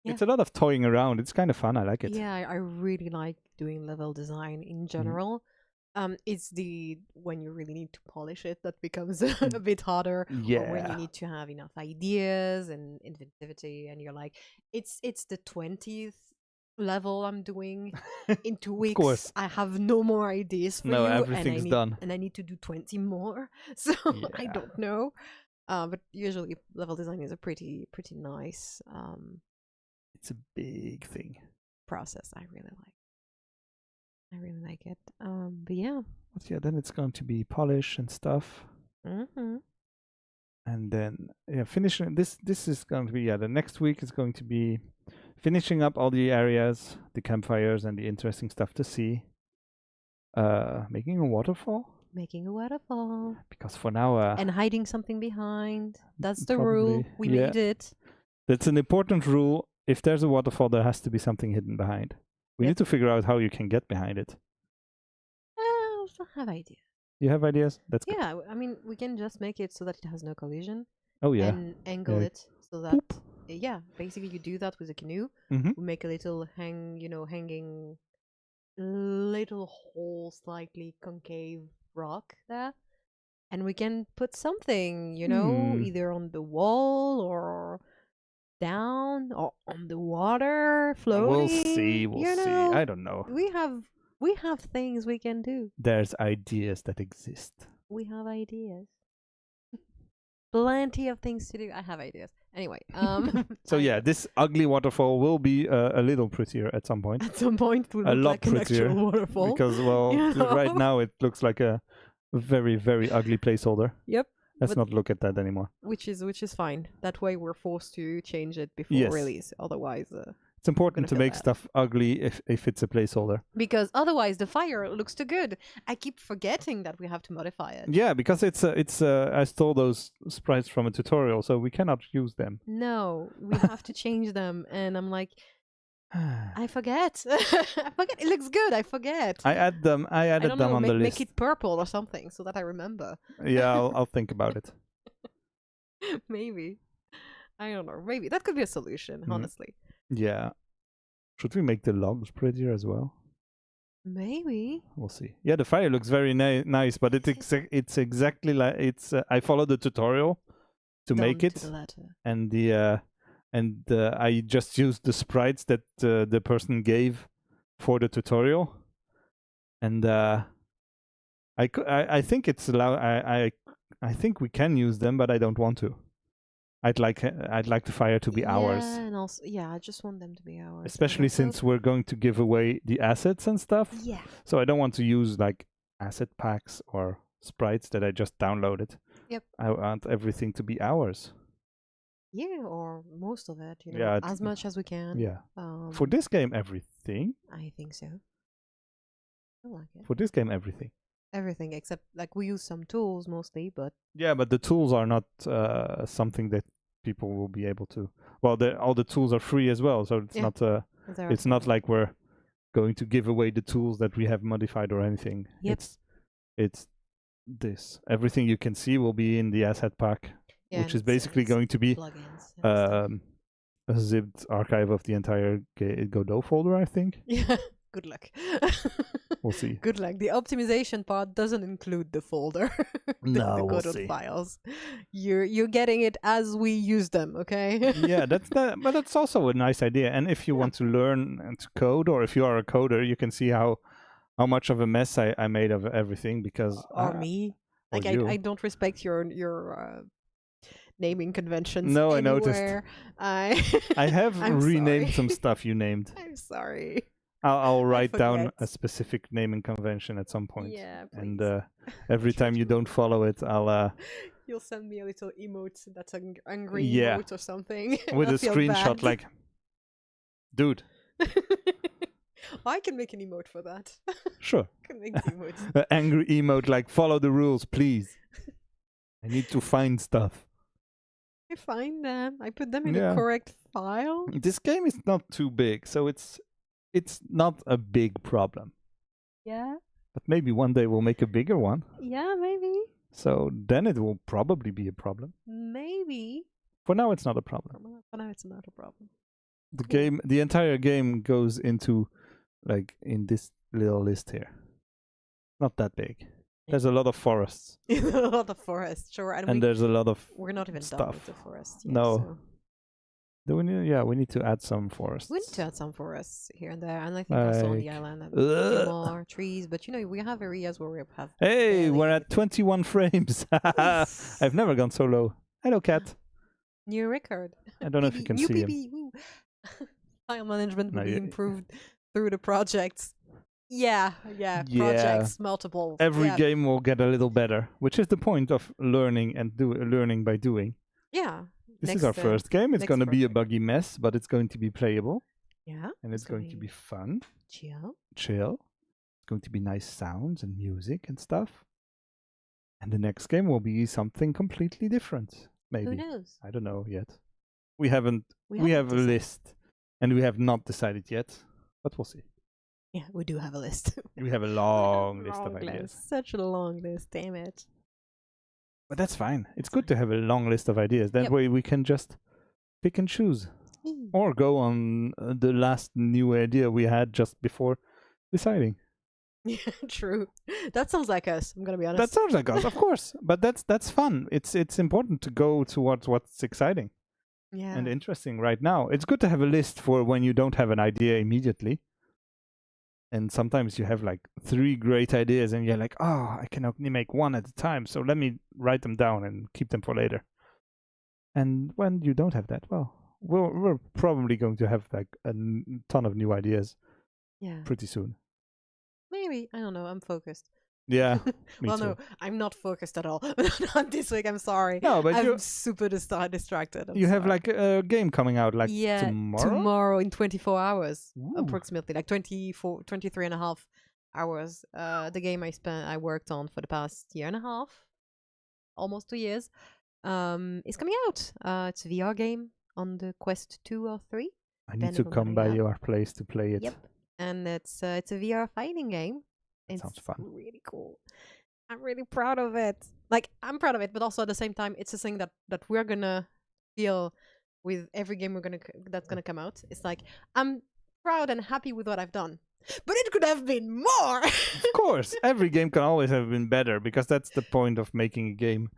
It's a lot of toying around. It's kind of fun. I like it. Yeah, I really like doing level design in general. It's the when you really need to polish it that becomes a bit harder. Or when you Yeah. need to have enough ideas and inventivity, and you're like, it's the 20th level I'm doing in 2 weeks. course. I have no more ideas for No, you, and everything's done. and I need to do 20 more. So I Yeah. don't know. But usually level design is a pretty nice It's a big thing. process. I really like it. But yeah. But yeah, then it's going to be polish and stuff. Mm-hmm. And then finishing this is going to be the next week is going to be finishing up all the areas, the campfires, and the interesting stuff to see. Making a waterfall, Making a waterfall because for now and hiding something behind. That's the rule. probably, We yeah. made it. That's an important rule. If there's a waterfall, there has to be something hidden behind. We Yep. need to figure out how you can get behind it. I also have ideas. You have ideas? That's good. Yeah, I mean, we can just make it so that it has no collision Oh yeah. and angle Yeah. it so that yeah, basically you do that with a canoe. Mm-hmm. We make a little hanging little hole, slightly concave rock there, and we can put something, either on the wall or down or on the water floating. We'll see. We'll see. I don't know. We have things we can do. There's ideas that exist. We have ideas. Plenty of things to do. I have ideas. Anyway, So yeah, this ugly waterfall will be a little prettier at some point. at some point it will A look lot like an prettier, actual waterfall. Because well, You right know? now it looks like a very very ugly placeholder. Yep. Let's But- not look at that anymore. Which is fine. That way we're forced to change it before Yes. release. Otherwise, It's important Gonna to feel make bad. stuff ugly if it's a placeholder. because otherwise the fire looks too good. I keep forgetting that we have to modify it. Yeah, because it's I stole those sprites from a tutorial, so we cannot use them. No, we have to change them, and I'm like, I forget. I forget. It looks good. I forget. I added them I don't know. on the Make list. it purple or something so that I remember. Yeah, I'll think about it. Maybe. I don't know. Maybe that could be a solution. Mhm. Honestly. Yeah. Should we make the logs prettier as well? Maybe. We'll see. Yeah, the fire looks very nice, but it's exactly like it's. I followed the tutorial to make Down it, to the letter. and I just used the sprites that the person gave for the tutorial, and I think it's allowed. I think we can use them, but I don't want to. I'd like the fire to be ours. Yeah, and also, I just want them to be ours. Especially And also- since we're going to give away the assets and stuff. Yeah. So I don't want to use like asset packs or sprites that I just downloaded. Yep. I want everything to be ours. Yeah, or most of it. Yeah, as much as we can. Yeah. Um, For this game, everything. I think so. I like it. For this game, everything. Everything except like we use some tools mostly, but Yeah, but the tools are not something that people will be able to. Well, all the tools are free as well, so it's Yeah. not. there are It's not like we're going to give away the tools that we have modified or anything. Yep. It's this. Everything you can see will be in the asset pack, yeah, which and is basically it's going to be plugins. And stuff. a zipped archive of the entire Godot folder, I think. Yeah. Good luck. We'll see. Good luck. The optimization part doesn't include the folder. No, the we'll Godot see. files. You're getting it as we use them, okay? Yeah, but that's also a nice idea. And if you want to learn and to code, or if you are a coder, you can see how much of a mess I made of everything because Or me. or Like you. I don't respect your naming conventions. No, I noticed. anywhere. I have I'm renamed sorry. some stuff you named. I'm sorry. I'll write down forget. a specific naming convention at some point. Yeah, please. And every time you don't follow it, I'll You'll send me a little emote that's an angry Yeah. emote or something. with a I'll feel screenshot bad. like, dude, I can make an emote for that. sure, I can make the emotes. an angry emote like, follow the rules, please. I need to find stuff. I find them. I put them in Yeah. the correct file. This game is not too big, so it's not a big problem. Yeah. But maybe one day we'll make a bigger one. Yeah, maybe. So then it will probably be a problem. Maybe. For now, it's not a problem. For now, it's not a problem. The entire game goes into like in this little list here. Not that big. There's a lot of forests, a lot of forest, sure. and there's a lot of we're not even done stuff. with the forest yet. No. So. Do we need, yeah, we need to add some forests. We need to add some forests here and there, and I think also on the Like, island and a few ugh. more trees. But we have areas where we have. Hey, barely we're at anything. 21 frames. I've never gone so low. Hello, cat. New record. I don't know if you can New see him. PB, woo. File management will No, be you- improved through the projects. Yeah. Yeah. Projects, multiple. Every yeah. game will get a little better, which is the point of learning and learning by doing. Yeah. This Next, is our first game. It's next going to be a project. buggy mess, but it's going to be playable Yeah. and it's going to be fun, Chill. chill. It's going to be nice sounds and music and stuff. And the next game will be something completely different. Maybe. Who knows? I don't know yet. We haven't. We haven't have a decided. list, and we have not decided yet, but we'll see. Yeah, we do have a list. We have a long list of Long ideas, list. Such a long list. Damn it. but that's fine. It's good to have a long list of ideas. That Yep. way we can just pick and choose, or go on the last new idea we had just before deciding. Yeah, true. That sounds like us. I'm gonna be honest. That sounds like us, of course, but that's fun. It's important to go towards what's exciting yeah. and interesting right now. It's good to have a list for when you don't have an idea immediately. And sometimes you have like 3 great ideas and you're like, oh, I can only make one at a time. So let me write them down and keep them for later. And when you don't have that, well, we're probably going to have like a ton of new ideas Yeah. pretty soon. Maybe. I don't know. I'm focused. Yeah, me well, too. no, I'm not focused at all. Not this week. I'm sorry. No, but I'm super distracted. I'm you have sorry. like a game coming out like yeah, tomorrow? in 24 hours, Ooh. approximately, like 23 and a half hours. The game I worked on for the past year and a half, almost 2 years, is coming out. It's a VR game on the Quest 2 or 3. I need depending to on come what by I have. your place to play it. Yep. And it's a VR fighting game. It's Sounds fun. really cool. I'm really proud of it. Like, I'm proud of it, but also at the same time, it's a thing that we're gonna feel with every game that's gonna come out. It's like, I'm proud and happy with what I've done, but it could have been more. Of course, every game can always have been better because that's the point of making a game.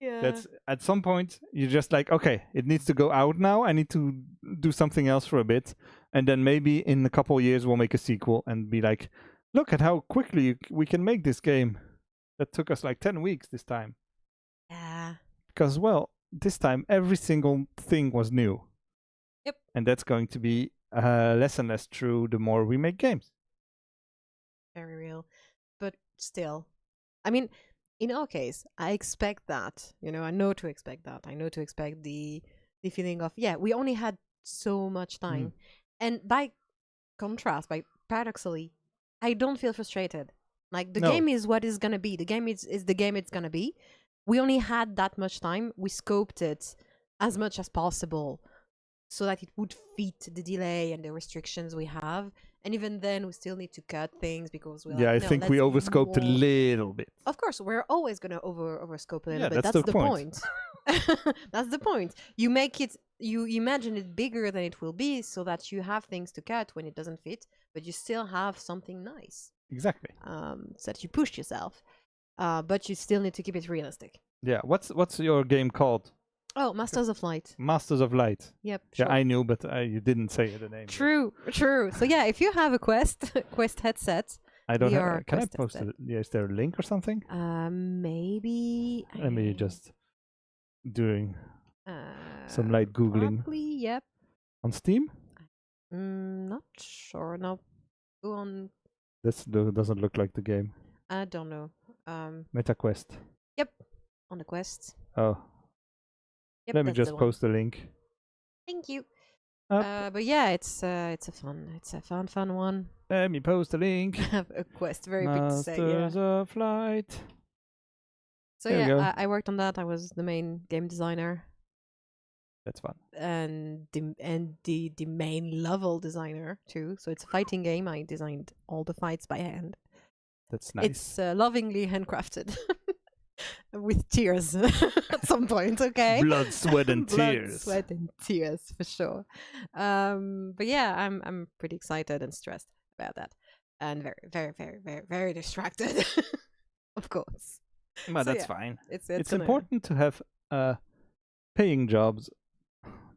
Yeah. That's at some point you're just like, okay, it needs to go out now. I need to do something else for a bit, and then maybe in a couple of years we'll make a sequel and be like, look at how quickly we can make this game. That took us like 10 weeks this time. Yeah. Because, well, this time every single thing was new. Yep. And that's going to be less and less true the more we make games. Very real. But still, I mean, in our case, I expect that. I know to expect that. I know to expect the feeling of, yeah, we only had so much time. And by contrast, paradoxally, I don't feel frustrated. Like, the No. game is what it's gonna be. The game is the game it's gonna be. We only had that much time. We scoped it as much as possible so that it would fit the delay and the restrictions we have. And even then, we still need to cut things because we're Yeah, I like, no, think we let's overscoped a more- little bit. Of course, we're always gonna overscope a little Yeah, bit. that's That's the the point. point. That's the point. You make it. You imagine it bigger than it will be, so that you have things to cut when it doesn't fit, but you still have something nice. Exactly. So that you push yourself, but you still need to keep it realistic. Yeah. What's your game called? Oh, Masters of Light. Masters of Light. Yep. Yeah, Sure. I knew, but you didn't say the name. True. So yeah, if you have a Quest headset, I don't VR have. Can I Quest post headset. it? Yeah, is there a link or something? maybe. Let me just doing uh, some light googling Probably. Yep. on Steam. Not sure. No. Go on. Doesn't look like the game. I don't know. MetaQuest. On the Quest. Oh, Yep. let me that's just the one. post a link. Thank you. Up. But yeah, it's a fun one. Let me post a link. Have a Quest. Very big to say. Yeah. Masters of Light. So There we go. yeah, I worked on that. I was the main game designer That's fun. and the main level designer too. So it's a fighting game. I designed all the fights by hand. That's nice. It's lovingly handcrafted. with tears at some point. Okay, Blood, sweat, and Blood, tears. sweat, and tears for sure. But yeah, I'm pretty excited and stressed about that, and very, very, very, very, very distracted. Of course, But So, that's yeah, fine. it's It's important to have paying jobs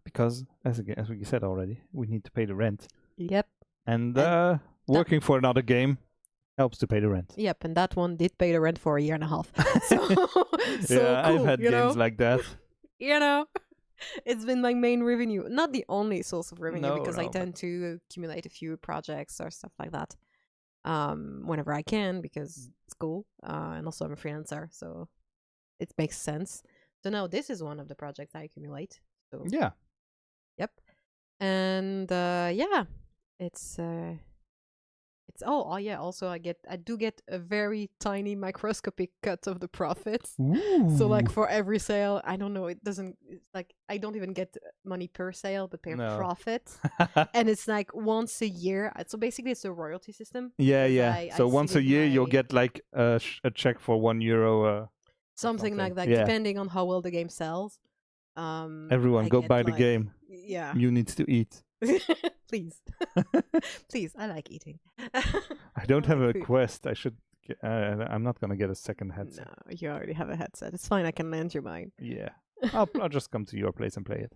because, as we said already, we need to pay the rent, Yep, and And working for another game helps to pay the rent. yep, and that one did pay the rent for a year and a half. So, Yeah, I've cool, had you games know? like that. You know, it's been my main revenue, not the only source of revenue, No, because I no, tend to accumulate a few projects or stuff like that whenever I can, because it's cool, and also I'm a freelancer, so it makes sense. So now this is one of the projects I accumulate. So Yeah. yep, and yeah, it's oh yeah. Also, I do get a very tiny microscopic cut of the profits. So like for every sale, I don't know, it's like I don't even get money per sale, but per No. profit. And it's like once a year. So basically it's a royalty system. Yeah, because yeah. So I once a seeded year, you'll my- get like a check for €1. something like something. that, Yeah. depending on how well the game sells. Everyone, I go get, buy the like- game. Yeah. You need to eat. Please. Please, I like eating. I don't have like a food. Quest. I should. I'm not gonna get a second headset. No, you already have a headset. It's fine. I can lend you mine. Yeah. I'll just come to your place and play it.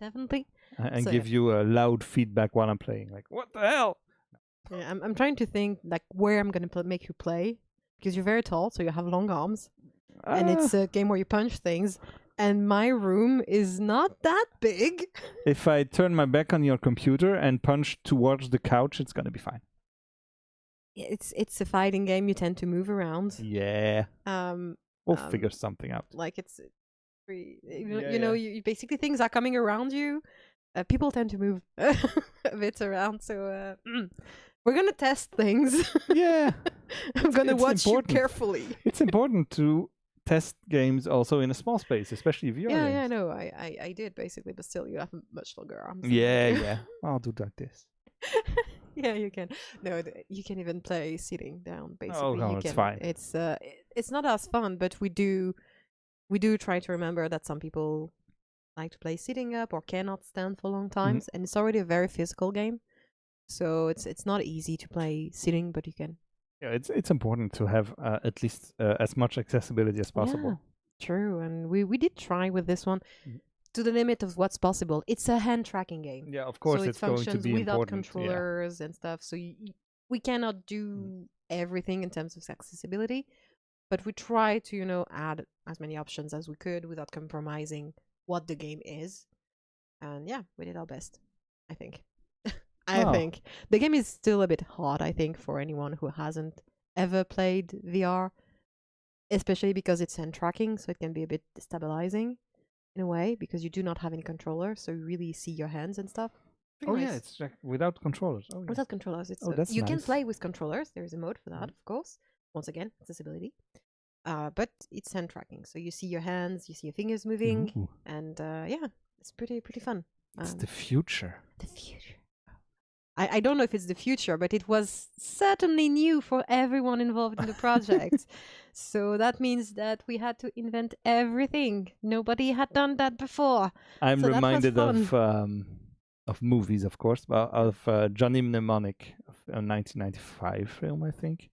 Definitely. And So, give you a loud feedback while I'm playing. Like, what the hell? Yeah, I'm trying to think like where I'm gonna make you play, because you're very tall, so you have long arms, and it's a game where you punch things. And my room is not that big. If I turn my back on your computer and punch towards the couch, it's gonna be fine. It's a fighting game. You tend to move around. Yeah. We'll Um, figure something out. Like it's pretty, Yeah, you know, yeah. you basically things are coming around you. People tend to move a bit around, so we're gonna test things. Yeah. I'm gonna it's watch important. you carefully. It's important to test games also in a small space, especially VR Yeah, games. no, I did basically, but still, you have much longer arms. than Yeah, I do. yeah. I'll do like this. Yeah, you can. No, you can even play sitting down. Basically, Oh, no, you it's can. fine. It's not as fun, but we do try to remember that some people like to play sitting up or cannot stand for long times, and it's already a very physical game, so it's not easy to play sitting, but you can. Yeah, it's important to have at least as much accessibility as possible. Yeah, true, and we did try with this one Mhm. to the limit of what's possible. It's a hand tracking game. Yeah, of course so it's it going functions to be without important. Yeah. controllers and stuff. So we cannot do everything in terms of accessibility, but we try to add as many options as we could without compromising what the game is. And yeah, we did our best, I think. I Oh. think the game is still a bit hard, I think, for anyone who hasn't ever played VR, especially because it's hand tracking, so it can be a bit destabilizing in a way, because you do not have any controller, so you really see your hands and stuff. Pretty Oh nice. yeah, it's like without controllers. Oh yeah. Without controllers, it's Oh, that's you can nice. play with controllers. There is a mode for that, Mhm. of course. Once again, accessibility. But it's hand tracking, so you see your hands, you see your fingers moving, Ooh, and yeah, it's pretty fun. it's the future. The future. I don't know if it's the future, but it was certainly new for everyone involved in the project. So that means that we had to invent everything. Nobody had done that before. I'm So that was reminded of movies, of course, but of Johnny Mnemonic, a 1995 film, I think,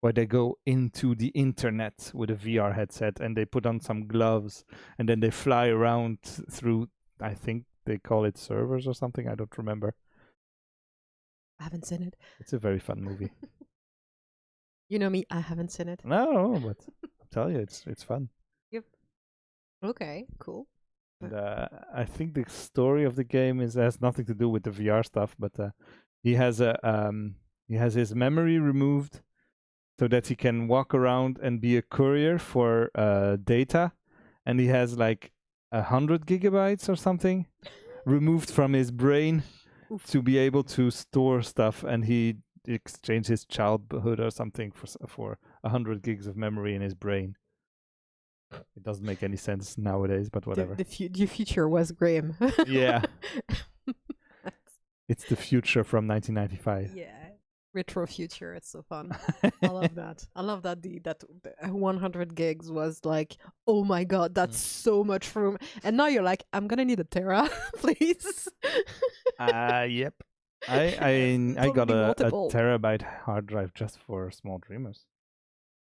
where they go into the internet with a VR headset and they put on some gloves and then they fly around through, I think they call it servers or something. I don't remember. I haven't seen it. It's a very fun movie. You know me, I haven't seen it. No, but I'll tell you, it's fun. Okay, cool. And, I think the story of the game has nothing to do with the VR stuff, but he has his memory removed so that he can walk around and be a courier for data, and he has like 100 gigabytes or something removed from his brain Oof. to be able to store stuff, and he exchanged his childhood or something for 100 gigs of memory in his brain. It doesn't make any sense nowadays, but whatever. The future was grim. Yeah. It's the future from 1995. Yeah. Retro future, it's so fun. I love that. I love that the 100 gigs was like, oh my god, that's so much room. And now you're like, I'm gonna need a tera, please. Yep. I got Probably a multiple. terabyte hard drive just for Small Dreamers.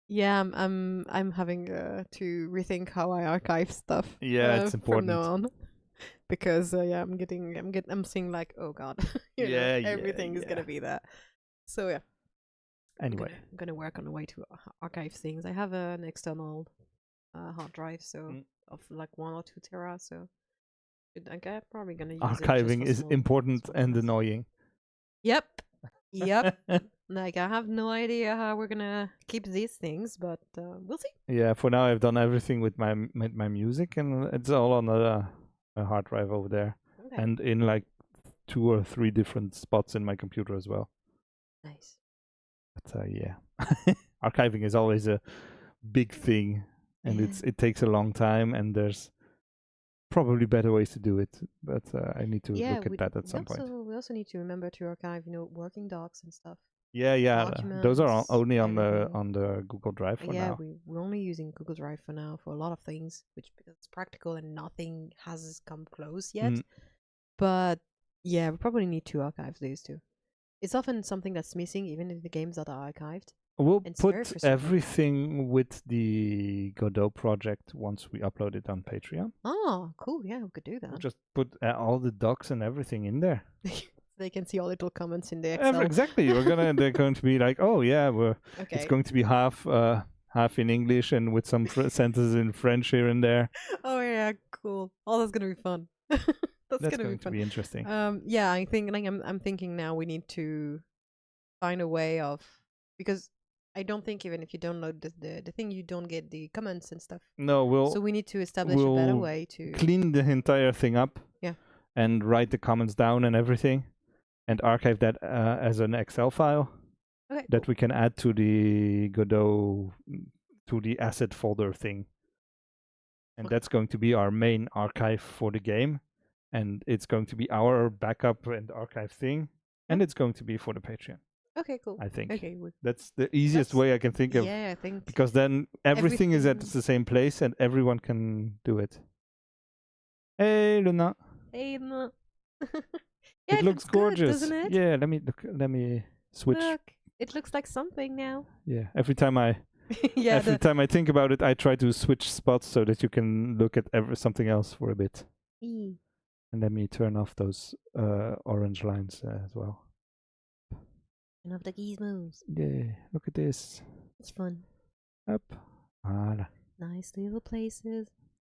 Yeah, I'm having to rethink how I archive stuff. Yeah, it's from now important. on, because yeah, I'm seeing like, oh god, Yeah, everything is yeah. gonna be there. So yeah. Anyway, I'm gonna work on a way to archive things. I have an external hard drive, so of like 1 or 2 tera. So I'm probably gonna use archiving it just is for small, important small and things. annoying. Yep, yep. Like I have no idea how we're gonna keep these things, but we'll see. Yeah, for now I've done everything with my music, and it's all on a hard drive over there, Okay. and in like 2 or 3 different spots in my computer as well. Nice. But yeah, archiving is always a big thing, and it takes a long time, and there's probably better ways to do it. But I need to look at that at some point. We also need to remember to archive, working docs and stuff. Yeah, those are documents, only on everything. the Google Drive for Yeah, now. we're only using Google Drive for now for a lot of things, which because it's practical and nothing has come close yet. But yeah, we probably need to archive these too. It's often something that's missing, even in the games that are archived. We'll It's very put frustrating. everything with the Godot project once we upload it on Patreon. Oh, cool! Yeah, we could do that. We'll just put all the docs and everything in there. They can see all little comments in the Excel. Exactly. They're going to be like, oh yeah, Okay. it's going to be half in English and with some sentences in French here and there. Oh yeah, cool. Oh, that's gonna be fun. That's going be to fun. be interesting. Yeah, I think like I'm thinking now we need to find a way of, because I don't think even if you download the thing, you don't get the comments and stuff. No, so we need to establish a better way to clean the entire thing up. Yeah. And write the comments down and everything, and archive that as an Excel file that we can add to the Godot, to the asset folder thing. And that's going to be our main archive for the game, and it's going to be our backup and archive thing, and it's going to be for the Patreon. Okay, cool. I think Okay, that's the easiest way I can think of. Yeah, I think because then everything is at everything- the same place and everyone can do it. Hey, Luna. Hey, no. It looks good, gorgeous, doesn't it? Yeah, let me switch. Look, it looks like something now. Yeah, every time I Yeah, time I think about it, I try to switch spots so that you can look at something else for a bit. And let me turn off those orange lines as well. Turn off the gizmos. Yeah, look at this. It's fun. Up. Voilà. Nice little places.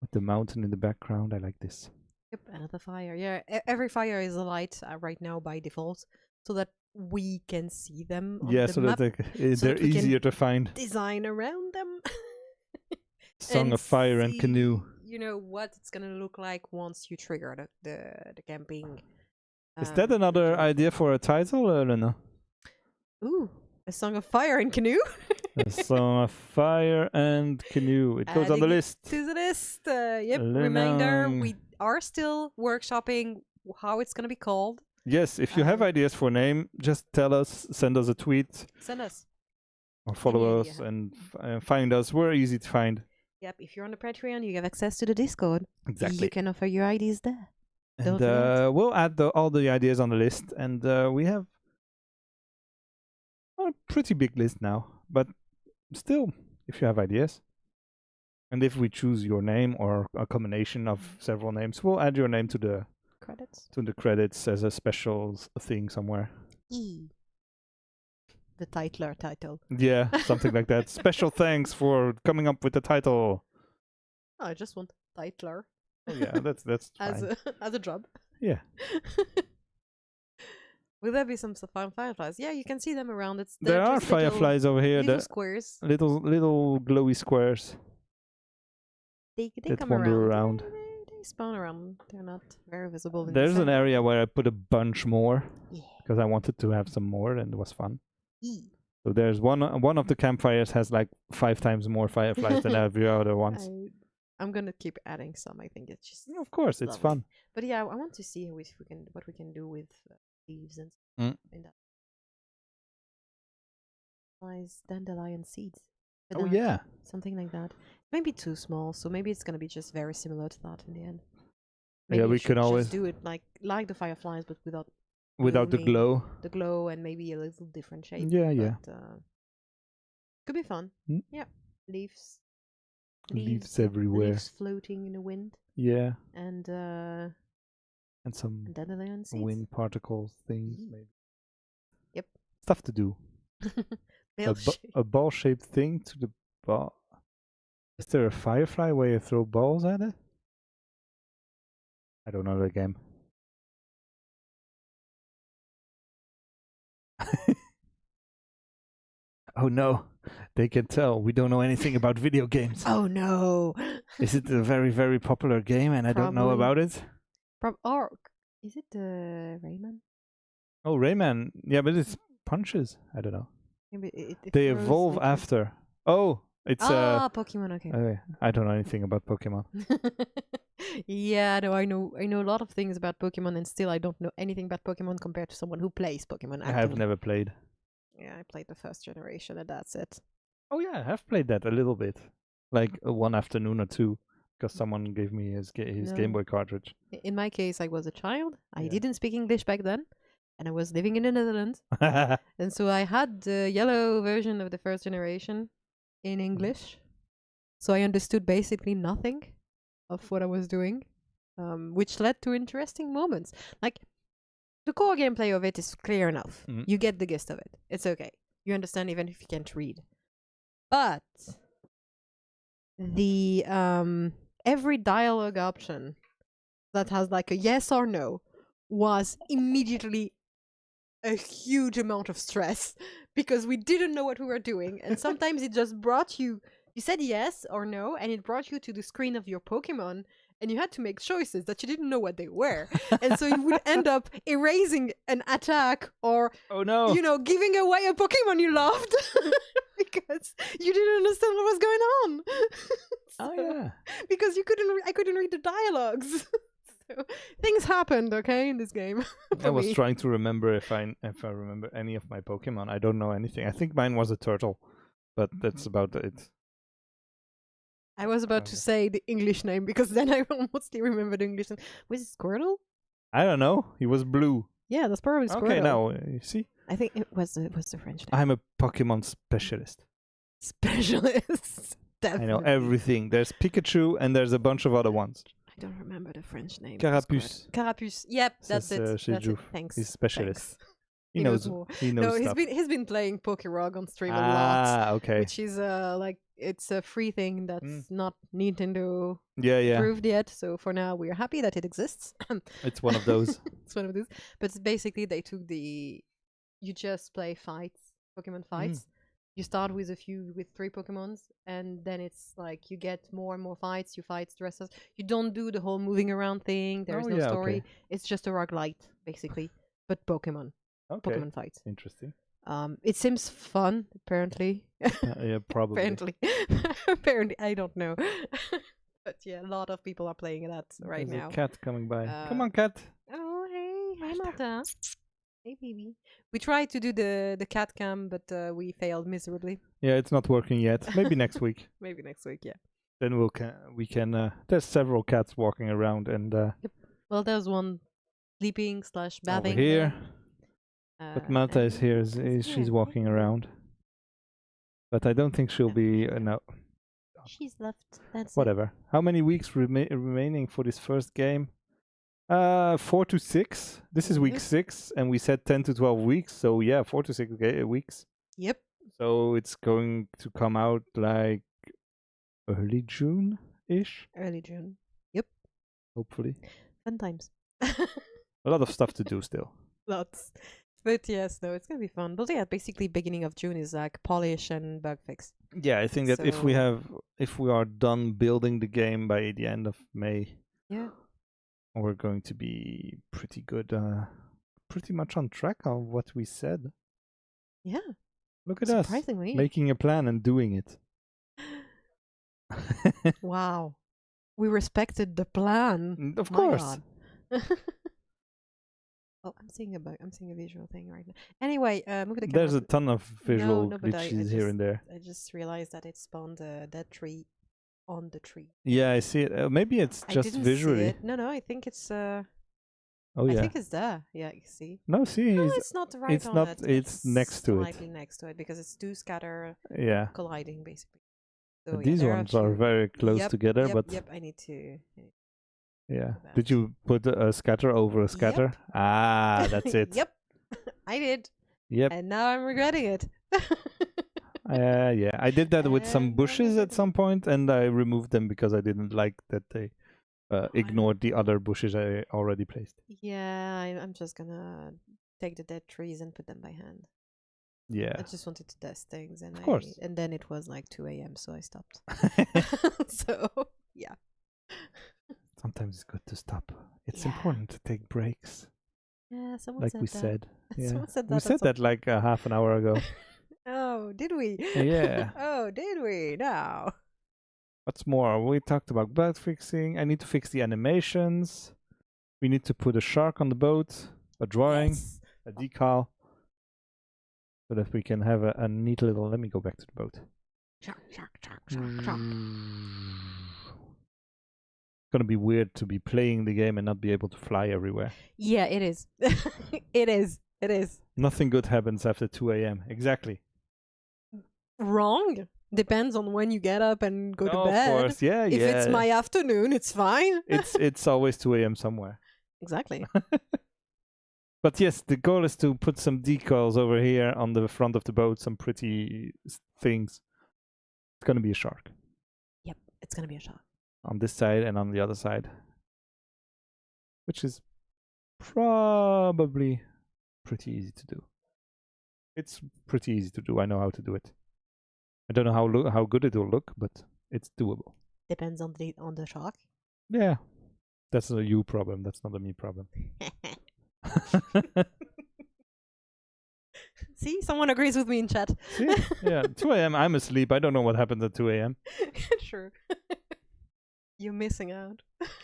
With the mountain in the background, I like this. Yep, another fire. Yeah, every fire is a light right now by default, so that we can see them on Yeah, the so map. that they're that we can easier to find. Design around them. Song and of Fire and see, Canoe. You know what it's gonna look like once you trigger the camping. Is that another idea for a title, Lena? Ooh, a Song of Fire and Canoe. A Song of Fire and Canoe. It goes on the Adding it list. to the list. Yep. Lena. Reminder: we are still workshopping how it's gonna be called. Yes, if you have ideas for a name, just tell us, send us a tweet, Send us. or follow Any us idea. and find us. We're easy to find. Yep. If you're on the Patreon, you have access to the Discord. Exactly. You can offer your ideas there. And Don't forget. we'll add all the ideas on the list, and we have a pretty big list now. But still, if you have ideas, and if we choose your name or a combination of several names, we'll add your name to the credits as a special thing somewhere. The titler title. Yeah, something like that. Special thanks for coming up with the title. Oh, I just want titler. Oh, yeah, that's as fine. as a job. Yeah. Will there be some fireflies? Yeah, you can see them around. There are just little- fireflies over here. Little The squares. little glowy squares. They that come wander around. around. They spawn around. They're not very visible. In There's the an sun. area where I put a bunch more Yeah. because I wanted to have some more and it was fun. So there's one of the campfires has like 5 times more fireflies than every other ones. I'm gonna keep adding some. I think it's just. Of course, it's lovely. fun. But yeah, I want to see what we can do with leaves and Mm. in that. fireflies, dandelion seeds. Oh Banana, yeah. something like that. Maybe too small, so maybe it's gonna be just very similar to that in the end. Yeah, Maybe we you can should always just do it like the fireflies, but without without the blooming, glow. the glow, and maybe a little different shape. Yeah. But could be fun. Mm. Yeah, leaves, Leaves everywhere. leaves floating in the wind, Yeah, and some dandelion seeds. wind particles things Mhm. maybe. Yep. Stuff to do. Bell shape. A ball-shaped thing to the ball. Is there a firefly where you throw balls at it? I don't know the game. Oh no, they can tell we don't know anything about video games. Oh no! Is it a very, very popular game and I don't know Probably. about it? Or is it Rayman? Oh, Rayman. Yeah, but it's punches. I don't know. Maybe it They throws evolve literally- after. Oh, it's Pokemon. Okay. I don't know anything about Pokemon. Yeah, no, I know a lot of things about Pokemon, and still I don't know anything about Pokemon compared to someone who plays Pokemon I have actively. never played. Yeah, I played the first generation, and that's it. Oh yeah, I have played that a little bit, like one afternoon or two, because someone gave me his Game No. Boy cartridge. In my case, I was a child. I Yeah. didn't speak English back then, and I was living in the Netherlands, and so I had the yellow version of the first generation in English, so I understood basically nothing of what I was doing, which led to interesting moments. Like, the core gameplay of it is clear enough. Mhm. You get the gist of it. It's okay. You understand even if you can't read. But the every dialogue option that has like a yes or no was immediately a huge amount of stress because we didn't know what we were doing, and sometimes it just brought you said yes or no, and it brought you to the screen of your Pokemon, and you had to make choices that you didn't know what they were. And so you would end up erasing an attack or, Oh no! giving away a Pokemon you loved because you didn't understand what was going on. Oh So- yeah. because I couldn't read the dialogues. So things happened, okay, in this game. I for was me. trying to remember if I remember any of my Pokemon. I don't know anything. I think mine was a turtle, but that's about it. I was about to say the English name because then I almost remember the English name. Was it Squirtle? I don't know. He was blue. Yeah, that's probably Squirtle. Okay, now you see, I think it was the French name. I'm a Pokemon specialist. Specialist. I know Definitely. everything. There's Pikachu and there's a bunch of other ones. I don't remember the French name. for Carapuce. Squirtle. Carapuce. Yep, that's Says, it. That's it. Shiju. Thanks. He's specialist. Thanks. He knows knows. more. He knows No, stuff. he's been playing Pokérog on stream a lot. Ah, okay. Which is like it's a free thing that's not Nintendo Yeah. approved yet. So for now, we're happy that it exists. It's one of those. It's one of those. But basically, they took you just play fights, Pokemon fights. You start with 3 Pokemons, and then it's like you get more and more fights. You fight the rest of. You don't do the whole moving around thing. There's Oh, no yeah, story. okay. It's just a roguelite, basically, but Pokemon Okay. fights. Interesting. It seems fun, apparently. Yeah, probably. apparently, apparently, I don't know. But yeah, a lot of people are playing that right There's now. a cat coming by. Come Uh, on, cat. Oh, hey, hi, Where's that? Marta. Hey, baby. We tried to do the cat cam, but we failed miserably. Yeah, it's not working yet. Maybe next week. Maybe next week, yeah. Then we can. There's several cats walking around, and Well, there's one sleeping / over bathing here. there. But Malta is and here. she's She's here. walking around. But I don't think she'll be no. She's left. That's it. Whatever. How many weeks remaining for this first game? 4 to 6. This is week Mhm. 6, and we said 10 to 12 weeks. So yeah, 4 to 6 weeks. Yep. So it's going to come out like early June ish, Early June. hopefully. Fun times. A lot of stuff to do still. Lots. But yes, no, it's gonna be fun. But yeah, basically beginning of June is like polish and bug fix. Yeah, I think that if we are done building the game by the end of May, Yeah. we're going to be pretty good, pretty much on track on what we said. Yeah. Look at us, Surprisingly. making a plan and doing it. Wow. We respected the plan. Of My course. God. Oh, I'm seeing a visual thing right now. Anyway, move the camera. There's a ton of visual no, but I glitches here and there. just realized that it spawned that tree on the tree. Yeah, I see it. Maybe it's I just didn't visually. see it. No, I think it's Oh I yeah. think it's there. Yeah, you see. No, see, No, he's- it's not right it's on not. it. It's next to it. Slightly next to it because it's two scatter Yeah. colliding basically. But So yeah, these there ones are few- very close Yep, together, yep, but yep. I need to. yeah. that. Did you put a scatter over a scatter? Ah, that's it. Yep, I did, Yep. and now I'm regretting it. Yeah. I did that with some And bushes I'm at some point, and I removed them because I didn't like that they ignored the other bushes I already placed. Yeah, I'm just gonna take the dead trees and put them by hand. Yeah. I just wanted to test things, and Of course. and then it was like 2 a.m., so I stopped. So yeah. Sometimes it's good to stop. It's Yeah. important to take breaks, Yeah, someone like said we that. said. Yeah. Someone said that. We at said some that like half an hour ago. Oh, did we? Yeah. Oh, did we? No. What's more, we talked about bug fixing. I need to fix the animations. We need to put a shark on the boat, a drawing, Yes. a decal, so that we can have a neat little. Let me go back to the boat. Shark, shark, shark, shark, shark. It's gonna be weird to be playing the game and not be able to fly everywhere. Yeah, it is. It is. It is. Nothing good happens after 2 a.m. Exactly. Wrong. Depends on when you get up and go to Oh, bed. of course, yeah, If yeah. it's my afternoon, it's fine. it's always 2 a.m. somewhere. Exactly. But yes, the goal is to put some decals over here on the front of the boat, some pretty things. It's gonna be a shark Yep, it's gonna be a shark. on this side and on the other side, which is probably pretty easy to do. It's pretty easy to do. I know how to do it. I don't know how good it will look, but it's doable. Depends on the shark. Yeah, that's a you problem. That's not a me problem. See, someone agrees with me in chat. See? Yeah, 2 a.m. I'm asleep. I don't know what happens at 2 a.m. Sure. You're missing out.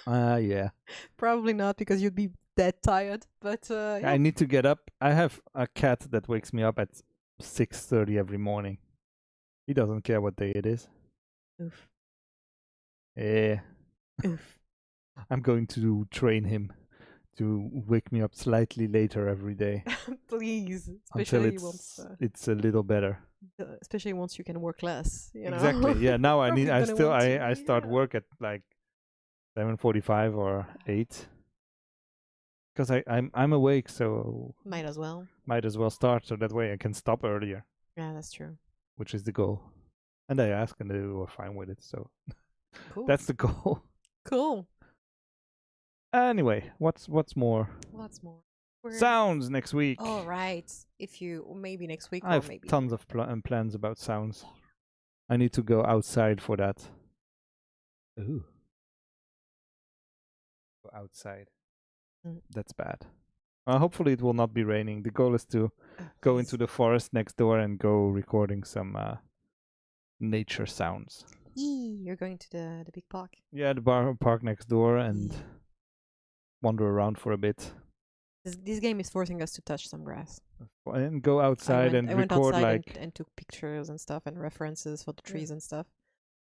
Yeah. Probably not because you'd be dead tired. But yeah. I need to get up. I have a cat that wakes me up at 6:30 every morning. He doesn't care what day it is. Oof. Yeah. Oof. I'm going to train him to wake me up slightly later every day Please, until especially once, it's a little better. especially once you can work less. You know. Exactly. Yeah. Now I Probably need. gonna want to, I start yeah. work at like 7:45 or 8 because I'm awake, so Might as well. might as well start so that way I can stop earlier, Yeah, that's true. which is the goal. And I asked and they were fine with it, so Cool. that's the goal. cool. Anyway, what's more? What's more? We're- Sounds next week. All right. If you maybe next week I have or maybe tons of plans about sounds. I need to go outside for that. Ooh. Go outside. Mm. That's bad. Hopefully it will not be raining. The goal is to go into the forest next door and go recording some nature sounds. You're going to the big park. Yeah, the park next door and Yee. wander around for a bit This game is forcing us to touch some grass. and go outside I and went record outside like and took pictures and stuff and references for the trees and stuff.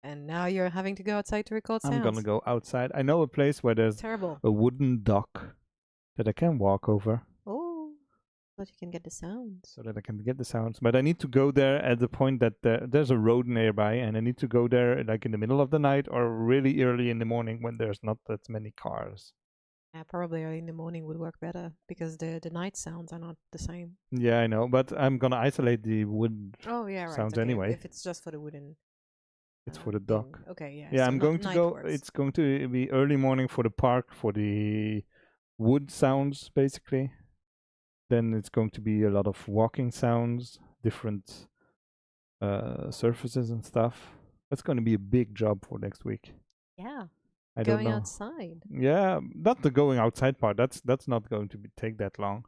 And now you're having to go outside to record sounds. I'm gonna go outside. I know a place where there's Terrible. a wooden dock that I can walk over Oh, but you can get the sounds. so that I can get the sounds. But I need to go there at the point that there's a road nearby, and I need to go there like in the middle of the night or really early in the morning when there's not that many cars. Yeah, probably early in the morning would work better because the night sounds are not the same. Yeah, I know, but I'm gonna isolate the wood. Oh yeah, right. Sounds okay. anyway. If it's just for the wooden. It's for the thing. dock. Okay, yeah. Yeah, so I'm going to night go. works. It's going to be early morning for the park for the wood sounds, basically. Then it's going to be a lot of walking sounds, different surfaces and stuff. That's going to be a big job for next week. Yeah. I don't Going know. outside. Yeah, not the going outside part. That's not going to take that long.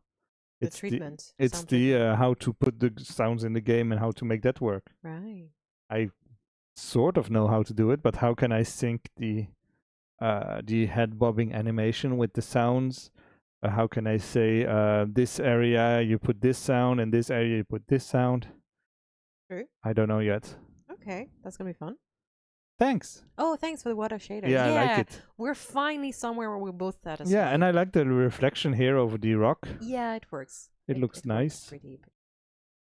The It's treatment. It's sound the treatment. how to put the sounds in the game and how to make that work. Right. I sort of know how to do it, but how can I sync the head bobbing animation with the sounds how can I say, this area you put this sound, and this area you put this sound. True. I don't know yet. Okay, that's gonna be fun. Thanks. Oh, thanks for the water shader. Yeah, I like it. We're finally somewhere where we're both satisfied. Yeah, and I like the reflection here over the rock. Yeah, it works. It looks works nice. pretty.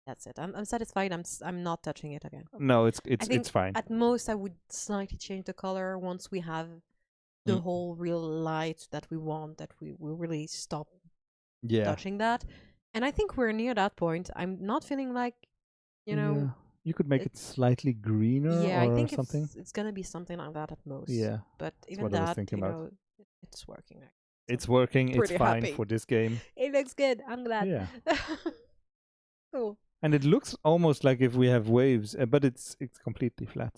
That's it. I'm satisfied. I'm not touching it again. No, it's think fine. At most, I would slightly change the color once we have the whole real light that we want. That we will really stop Yeah. touching that. And I think we're near that point. I'm not feeling like, you know. Yeah. You could make it slightly greener Yeah, or I think something. it's gonna be something like that at most. Yeah. But even what I was that, thinking you about. know, it's working. It's working. It's Pretty fine happy. for this game. It looks good. I'm glad. Yeah. Cool. And it looks almost like if we have waves, but it's completely flat.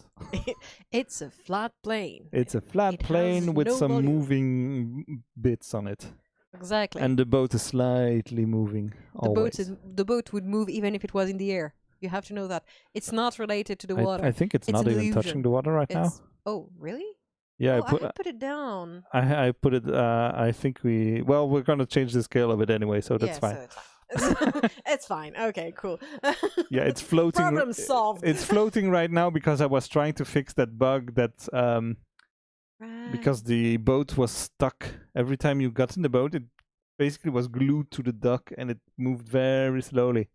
It's a flat plane. It's a flat It has plane with no some volume. moving bits on it. Exactly. And the boat is slightly moving. The boat would move even if it was in the air. You have to know that it's not related to the water. I think it's not an even touching illusion. the water right now. Oh, really? Yeah, Oh, I put it down. I put it. I think we're gonna change the scale of it anyway, so that's fine. So it's fine. Okay, cool. Yeah, it's floating. Problem solved. It's floating right now because I was trying to fix that bug that because the boat was stuck. Every time you got in the boat, it basically was glued to the dock and it moved very slowly.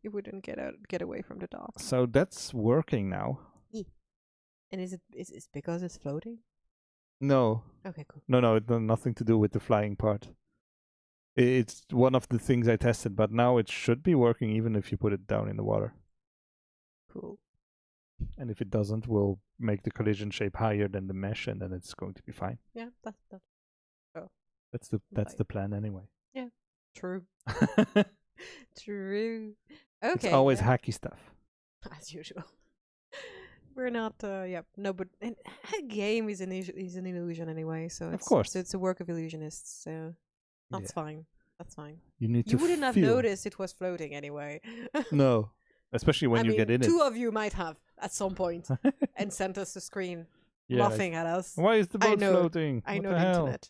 It wouldn't get away from the dock. So that's working now. And is it because it's floating? No. Okay, cool. No, it has nothing to do with the flying part. It's one of the things I tested, but now it should be working even if you put it down in the water. Cool. And if it doesn't, we'll make the collision shape higher than the mesh, and then it's going to be fine. Yeah, that's That's the plan anyway. Yeah, true. True. Okay. It's always yeah. hacky stuff. As usual. We're not. No, but a game is an illusion anyway. So Of course. it's a work of illusionists. So that's fine. That's fine. You need to You wouldn't have feel. noticed it was floating anyway. No, especially when I you mean, get in two of you might have at some point and sent us a screen laughing at us. Why is the boat know. floating? I What know the the hell? internet.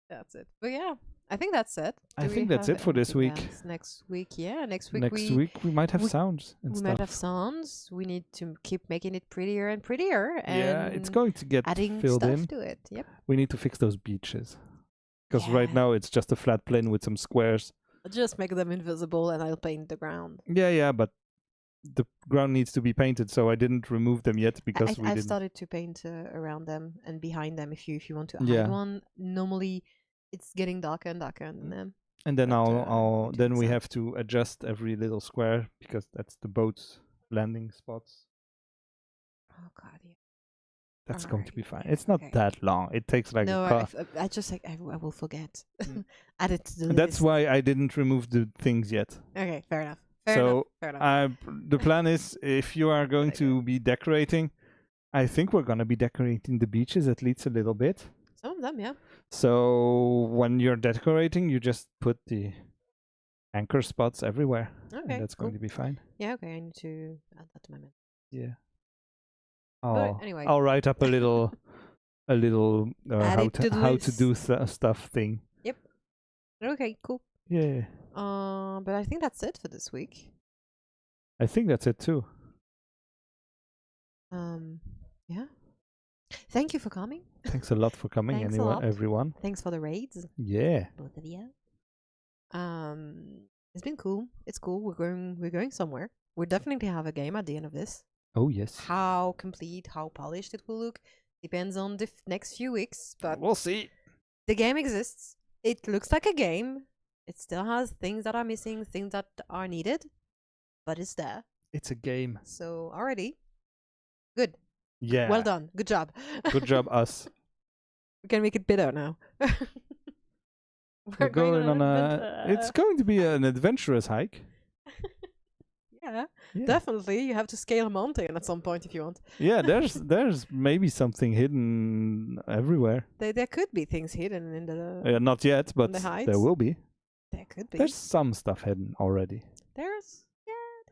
That's it. But yeah, I think that's it. I Do think we that's have it for this anything week. else? Next week, yeah. Next week Next week we might have we- sounds and we stuff. might have sounds. We need to keep making it prettier and prettier. And Yeah, it's going to get adding filled stuff in. to it. Yep. We need to fix those beaches. Because right Yeah. now it's just a flat plane with some squares. I'll just make them invisible and I'll paint the ground. Yeah, but the ground needs to be painted, so I didn't remove them yet because we I've didn't. started to paint around them and behind them. If you want to Yeah. hide one, normally it's getting darker and darker in them. And then but, I'll it then turns we out- have to adjust every little square because that's the boat's landing spots. Oh god, yeah. That's going to Alright, be fine. yeah, It's not okay. that long. It takes like No, a car. I just like I will forget. Mm. Add it to the And that's list. why I didn't remove the things yet. Okay, fair enough. Fair So, enough. Fair enough. The plan is if you are going to be decorating, I think we're going to be decorating the beaches at least a little bit. Some of them, yeah. So when you're decorating, you just put the anchor spots everywhere. Okay, And that's cool. going to be fine. Yeah, okay. I need to add that to my menu. Yeah. But anyway. I'll write up a little Add how it to the to do list. stuff thing. Okay, cool. Yeah. But I think that's it for this week. I think that's it too. Yeah. Thank you for coming. Thanks a lot for coming, Thanks a lot. everyone. Thanks for the raids, Yeah. both of you. It's been cool. It's cool. We're going somewhere. We definitely have a game at the end of this. Oh yes. How complete, how polished it will look depends on the next few weeks. But We'll see. the game exists. It looks like a game. It still has things that are missing, things that are needed, but it's there. It's a game. So already, good. Yeah. Well done. Good job. Good job, us. We can make it better now. We're going on a. adventure. It's going to be an adventurous hike. Yeah, Yeah. definitely. You have to scale a mountain at some point if you want. Yeah. There's maybe something hidden everywhere. There could be things hidden in the. Not yet, but the heights? there will be. There could be. There's some stuff hidden already. There's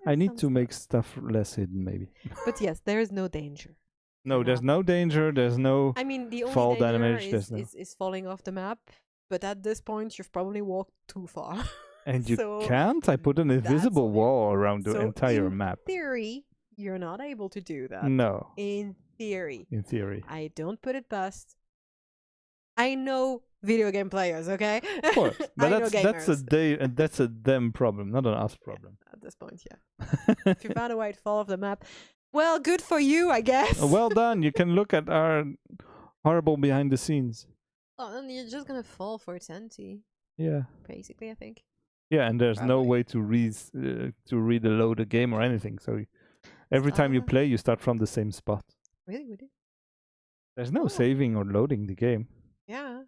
I need some to stuff. make stuff less hidden, maybe. But yes, there is no danger. No, there's map. no danger. There's no. I mean, the only Fall danger damage, is, there's no- is falling off the map But at this point, you've probably walked too far. And you So can't? I put an invisible why- wall around the So entire in map. theory, you're not able to do that. No, In theory. in theory. I don't put it past. I know video game players, okay? Of course. But I know that's a them problem, not an us problem. At this point, yeah. If you found a way to fall off the map, well, good for you, I guess. Well done. You can look at our horrible behind the scenes. Oh, and you're just gonna fall for eternity, Yeah. basically. I think. Yeah, and there's no Probably. way to reload the game or anything. So every time you Ah. play, you start from the same spot. Really? There's no Oh. saving or loading the game. Yeah.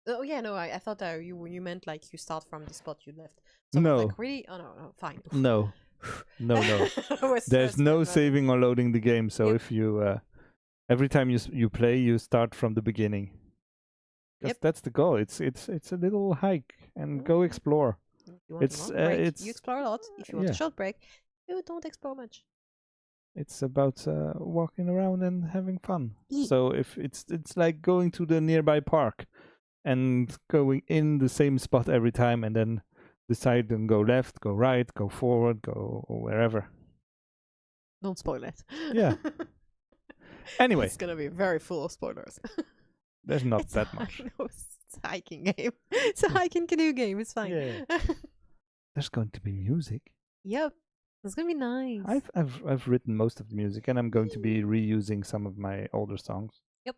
Oh yeah, no, I thought that you meant like you start from the spot you left. So I was No. like, really? Oh no, fine. No, no. I was There's stressed no about it. saving or loading the game. So Yep. if you every time you play, you start from the beginning. 'Cause Yep. that's the goal. It's a little hike and go Mm. explore. You want It's, a long break, it's- you explore a lot. If you want yeah. a short break, you don't explore much. It's about walking around and having fun. Ye- So if it's like going to the nearby park and going in the same spot every time and then decide and go left, go right, go forward, go wherever. Don't spoil it. Yeah. Anyway, It's gonna be very full of spoilers. there's not It's that a- much. I know, it's a hiking game. It's a hiking canoe game. It's fine. Yeah. There's going to be music. Yep. It's gonna be nice. I've written most of the music and I'm going to be reusing some of my older songs. Yep.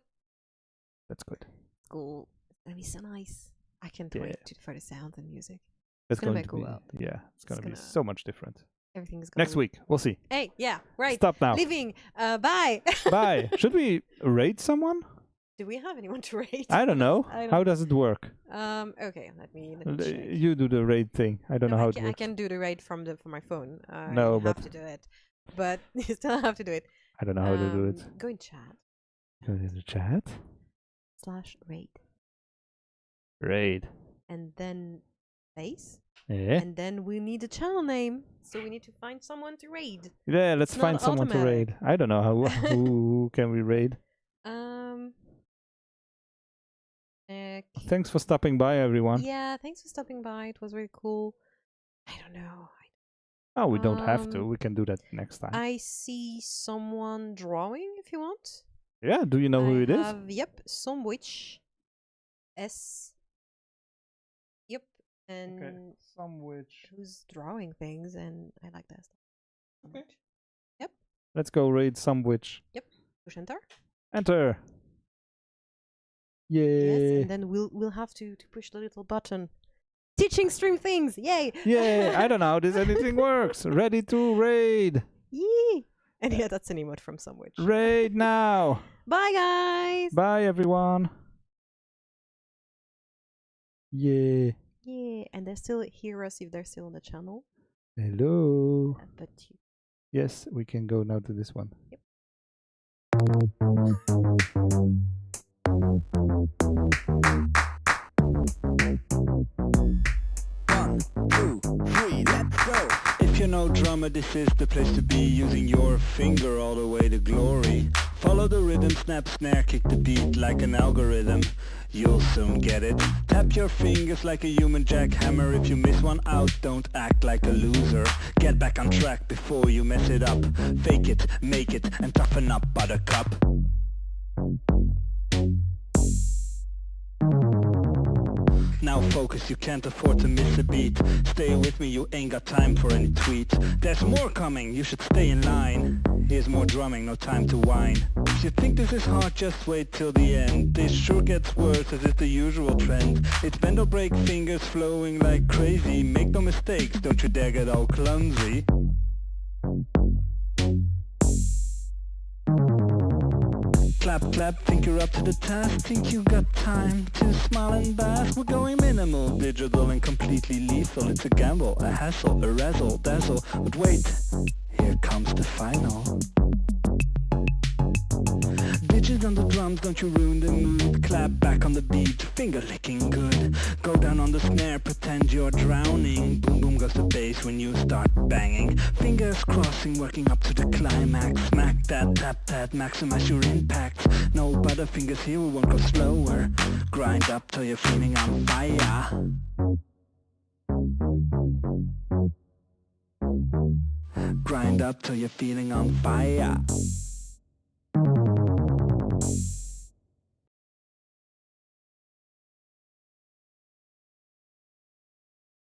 That's good. Cool. It's gonna be so nice. I can't Yeah. wait for the sound and music. That's gonna going make to a be world. yeah, it's going to be gonna- so much different. Everything is gonna Next be... week, we'll see. Hey, yeah, right. Stop now. Leaving. Bye. Bye. Should we raid someone? Do we have anyone to rate? I don't know. I don't- How does it work? Okay. Let me check. You do the raid thing. I don't know how it I works. can do the raid from my phone. No, you have but- to do it, but you still have to do it. I don't know how to do it. Go in chat Go to the chat. /raid Raid. and then space, Yeah. and then we need a channel name. So we need to find someone to raid. Yeah, let's It's find not someone to automatic. raid. I don't know how who can we raid. Nick. Thanks for stopping by, everyone. Yeah, thanks for stopping by. It was really cool. I don't know. Oh, we don't have to. Um, We can do that next time. I see someone drawing. If you want. Yeah, do you know who it is? Yep, Somwitch. S. Yep, and Sandwich. who's drawing things, and I like that stuff. Okay. Yep. Let's go raid Sandwich. Push enter. Enter. Yay. Yes, and then we'll have to push the little button. Teaching stream things. Yay. Yay. I don't know how this anything works. Ready to raid. Yee. And yeah, that's an emote from Somwitch. Raid now. Bye, guys. Bye, everyone. Yeah. Yeah, and they still hear us if they're still on the channel. Hello. But you Yes, we can go now to this one. Yep. One, two, three, let's go. If you know drummer, this is the place to be. Using your finger all the way to glory. Follow the rhythm, snap, snare, kick the beat like an algorithm. You'll soon get it. Tap your fingers like a human jackhammer. If you miss one out, don't act like a loser. Get back on track before you mess it up. Fake it, make it, and toughen up, buttercup. Now focus, you can't afford to miss a beat. Stay with me, you ain't got time for any tweet. There's more coming, you should stay in line. Here's more drumming, no time to whine. If you think this is hard, just wait till the end. This sure gets worse as is the usual trend. It's bend or break, fingers flowing like crazy. Make no mistakes, don't you dare get all clumsy. Clap, clap, think you're up to the task. Think you got time to smile and bask. We're going minimal, digital and completely lethal. It's a gamble, a hassle, a razzle, dazzle. But wait, here comes the final. Bitches on the drums, don't you ruin the mood. Clap back on the beat, finger licking good. Go down on the snare, pretend you're drowning. Boom boom goes the bass when you start banging. Fingers crossing, working up to the climax. Smack that, tap that, maximize your impact. No butterfingers here, we won't go slower. Grind up till you're feeling on fire. Grind up till you're feeling on fire.